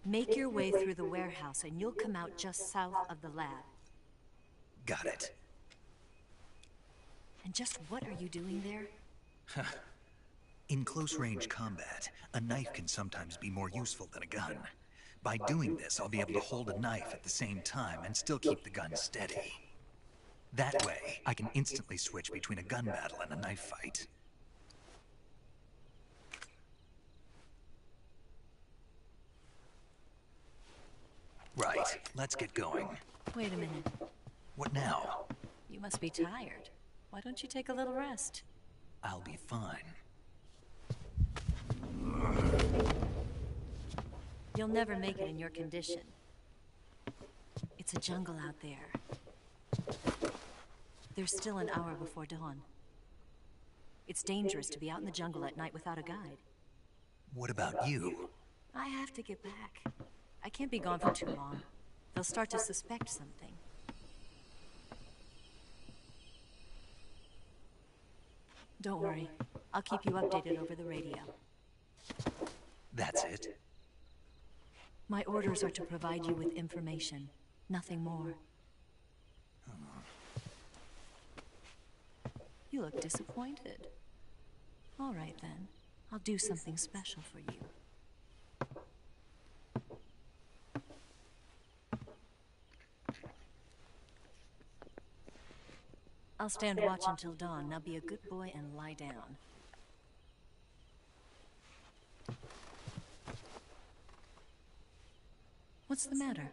Make your way through the warehouse and you'll come out just south of the lab. Got it. And just what are you doing there? In close-range combat, a knife can sometimes be more useful than a gun. By doing this, I'll be able to hold a knife at the same time and still keep the gun steady. That way, I can instantly switch between a gun battle and a knife fight. Right, let's get going. Wait a minute. What now? You must be tired. Why don't you take a little rest? I'll be fine. You'll never make it in your condition. It's a jungle out there. There's still an hour before dawn. It's dangerous to be out in the jungle at night without a guide. What about you? I have to get back. I can't be gone for too long. They'll start to suspect something. Don't worry. I'll keep you updated over the radio. That's it? My orders are to provide you with information. Nothing more. You look disappointed. All right then. I'll do something special for you. I'll stand watch until dawn. Now be a good boy and lie down. What's the matter?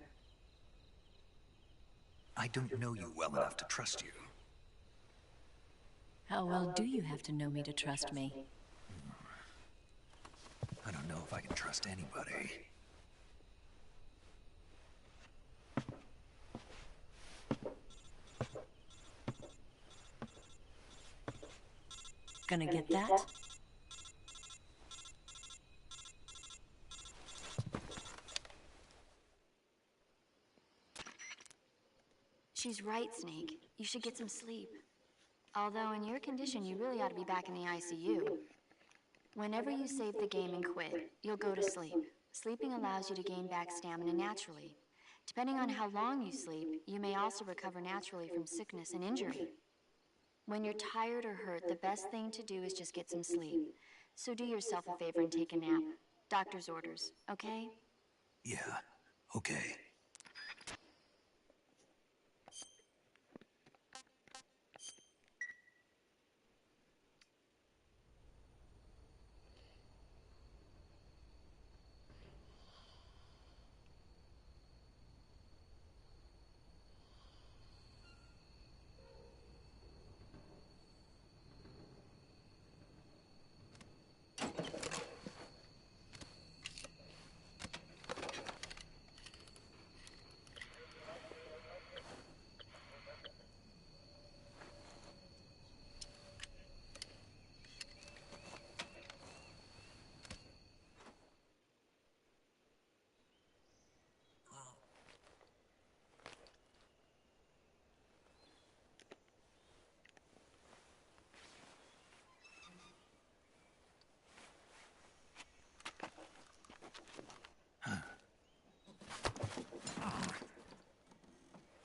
I don't know you well enough to trust you. How well do you have to know me to trust me? I don't know if I can trust anybody. Gonna get that? She's right, Snake. You should get some sleep. Although in your condition, you really ought to be back in the ICU. Whenever you save the game and quit, you'll go to sleep. Sleeping allows you to gain back stamina naturally. Depending on how long you sleep, you may also recover naturally from sickness and injury. When you're tired or hurt, the best thing to do is just get some sleep. So do yourself a favor and take a nap. Doctor's orders, okay? Yeah, okay.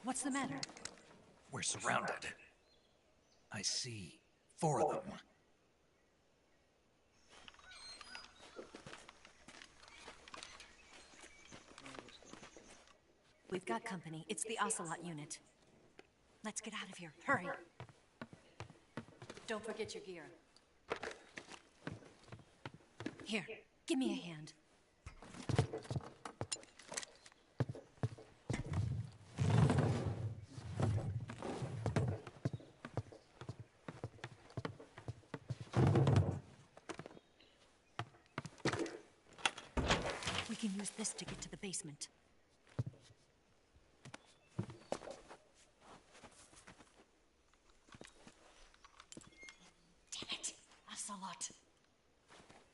What's the matter? We're surrounded. I see 4 of them. We've got company. It's the Ocelot unit. Let's get out of here. Hurry. Don't forget your gear. Here, give me a hand. We can use this to get to the basement. Damn it! Ocelot.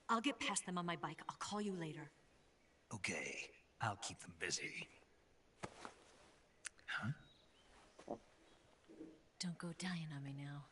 I'll get past them on my bike. I'll call you later. Okay, I'll keep them busy. Huh? Don't go dying on me now.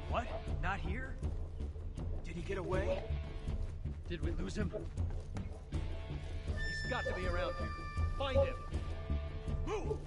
What? Not here? Did he get away? Did we lose him? He's got to be around here. Find him! Move!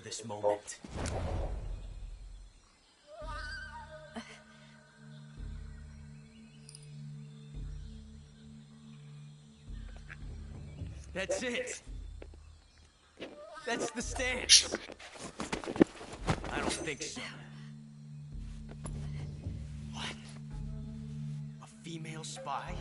for this moment. That's it. That's the stance. I don't think so. What? A female spy?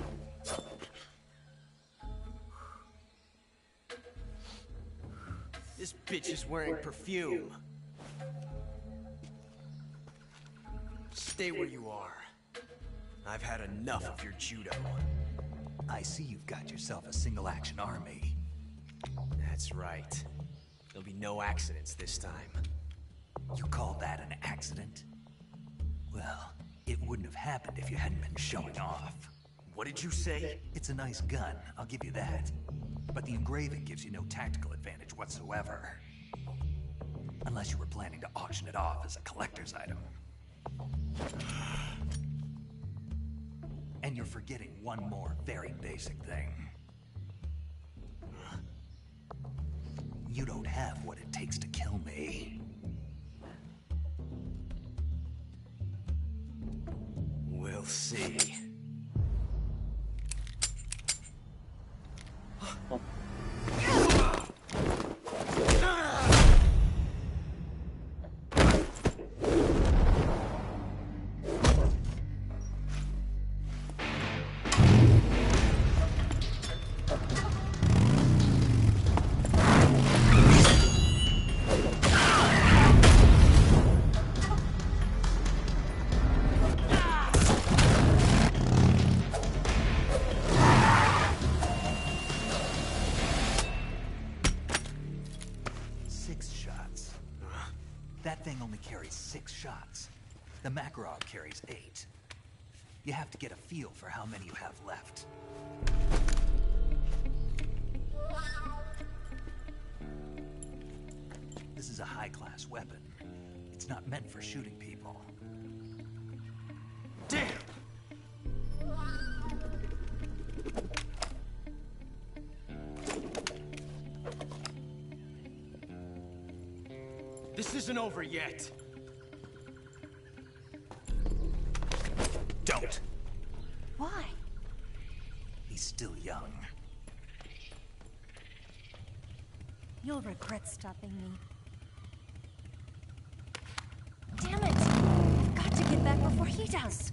This bitch is wearing perfume. Stay where you are. I've had enough of your judo. I see you've got yourself a single-action army. That's right. There'll be no accidents this time. You call that an accident? Well, it wouldn't have happened if you hadn't been showing off. What did you say? It's a nice gun, I'll give you that. But the engraving gives you no tactical advantage whatsoever. Unless you were planning to auction it off as a collector's item. And you're forgetting one more very basic thing. You don't have what it takes to kill me. We'll see. That thing only carries 6 shots. The Makarov carries 8. You have to get a feel for how many you have left. This is a high-class weapon. It's not meant for shooting people. Damn! This isn't over yet. Don't. Why? He's still young. You'll regret stopping me. Damn it! I've got to get back before he does.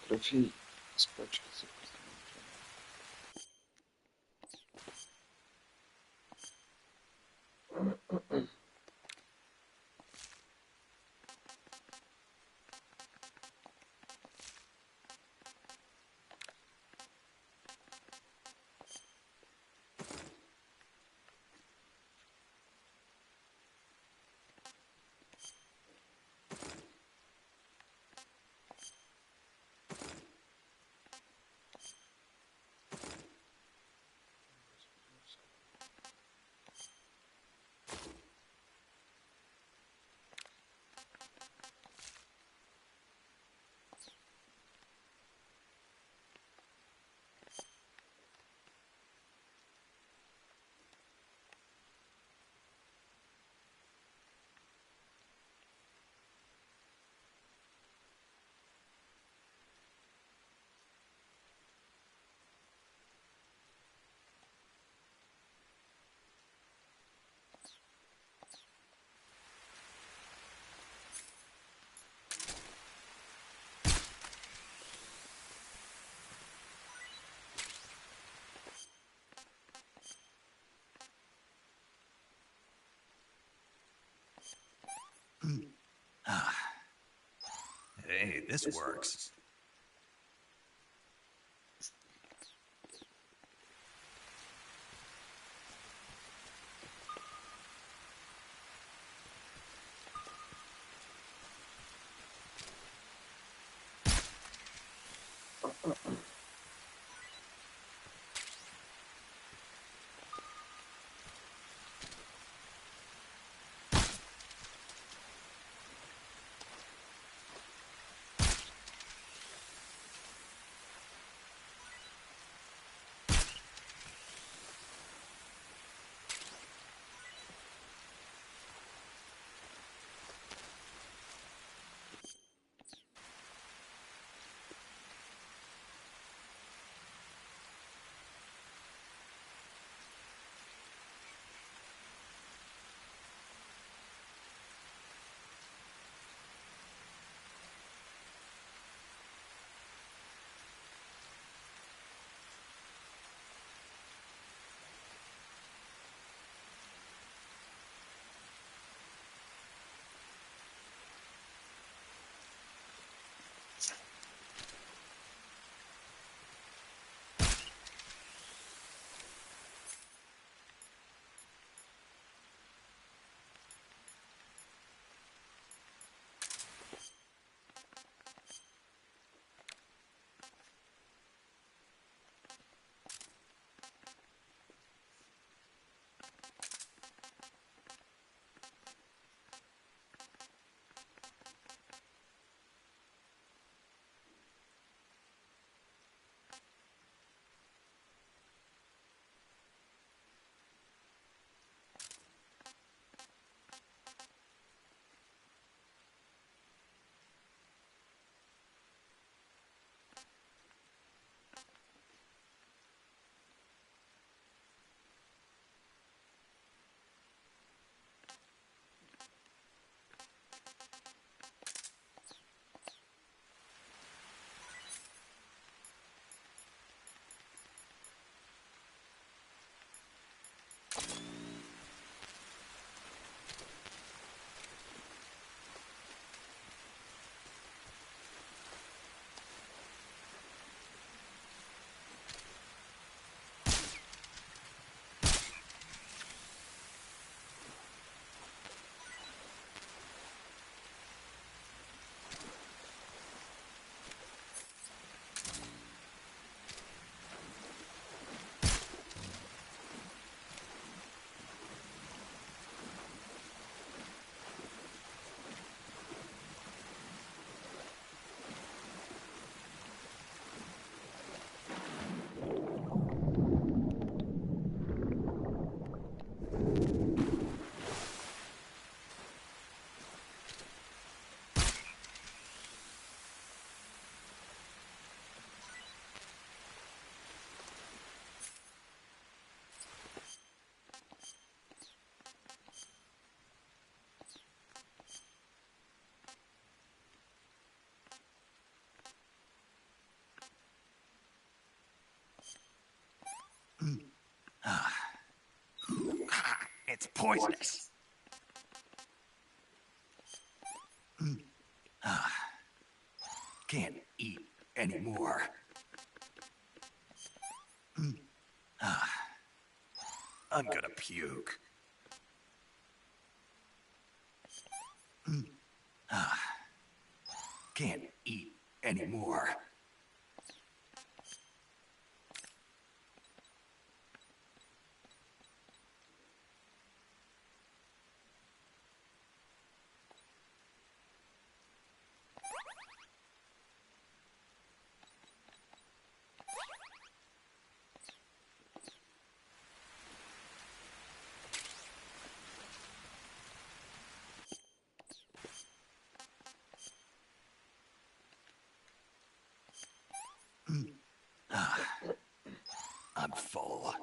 Трофей. испачкаться. Hey, this works. It's poisonous. Can't eat anymore. I'm gonna puke. Can't eat anymore. I'm full.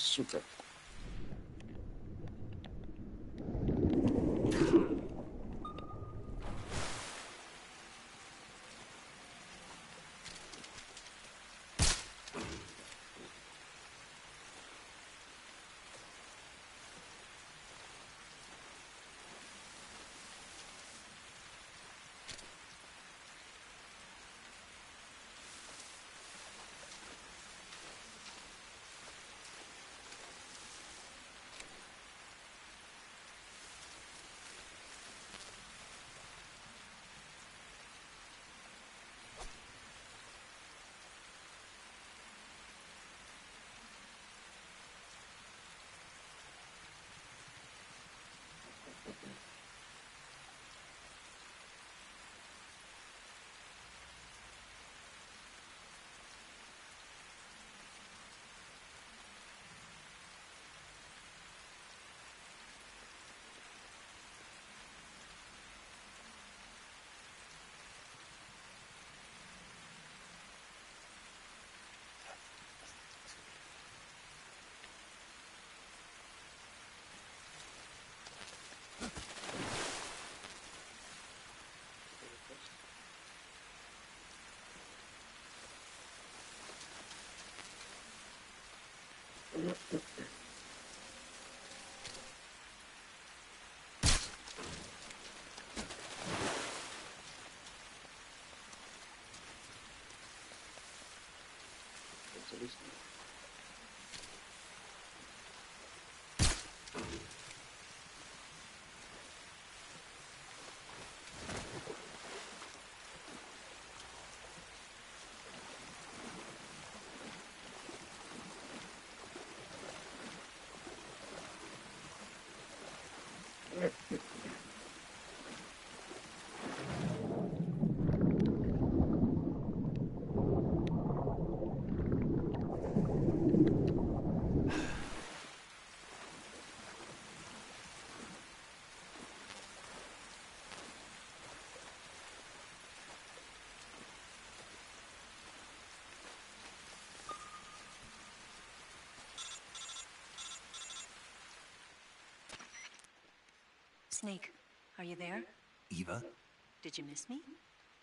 Супер. Snake, are you there? Eva, Did you miss me?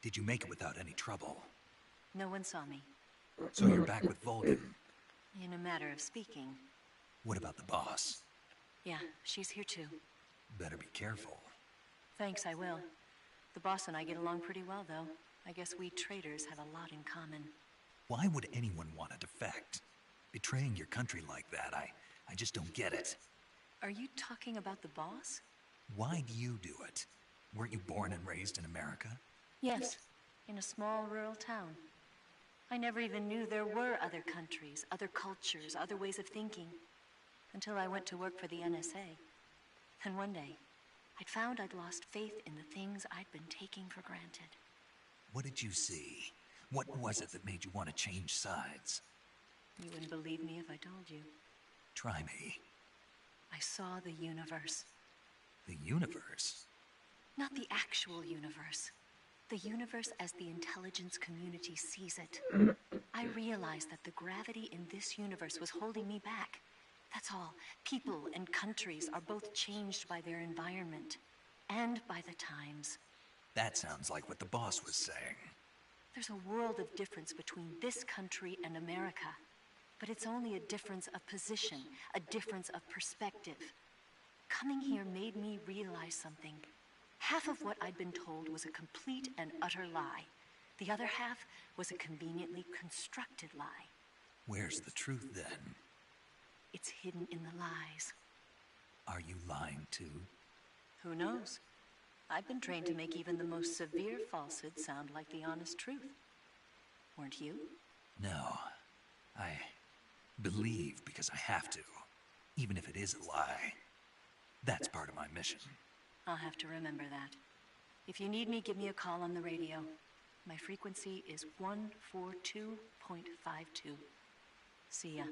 did you make it without any trouble? No one saw me. So you're back with Volgan. In a matter of speaking. What about the boss? Yeah, she's here too. Better be careful. Thanks, I will. The boss and I get along pretty well, though. I guess we traders have a lot in common. Why would anyone want to defect? Betraying your country like that, I just don't get it. Are you talking about the boss? Why do you do it? Weren't you born and raised in America? Yes, in a small rural town. I never even knew there were other countries, other cultures, other ways of thinking, until I went to work for the NSA. And one day, I'd found I'd lost faith in the things I'd been taking for granted. What did you see? What was it that made you want to change sides? You wouldn't believe me if I told you. Try me. I saw the universe. The universe? Not the actual universe. The universe as the intelligence community sees it. I realized that the gravity in this universe was holding me back. That's all. People and countries are both changed by their environment and by the times. That sounds like what the boss was saying. There's a world of difference between this country and America. But it's only a difference of position, a difference of perspective. Coming here made me realize something. Half of what I'd been told was a complete and utter lie. The other half was a conveniently constructed lie. Where's the truth then? It's hidden in the lies. Are you lying too? Who knows? I've been trained to make even the most severe falsehood sound like the honest truth. Weren't you? No. I believe because I have to, even if it is a lie. That's part of my mission. I'll have to remember that. If you need me, give me a call on the radio. My frequency is 142.52. See ya.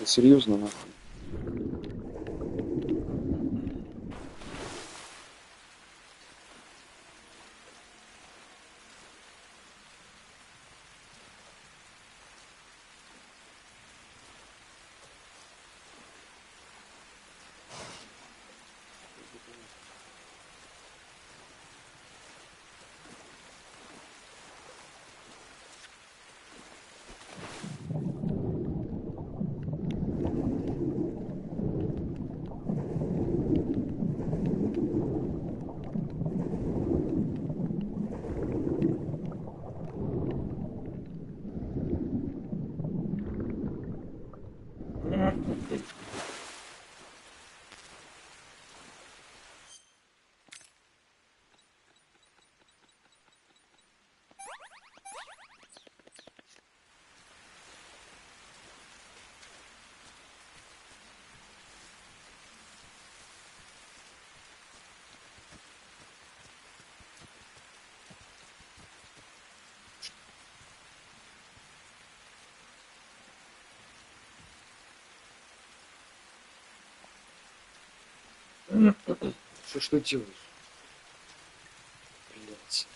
Ты серьезно, нахуй? Что ж ты делаешь? Блять.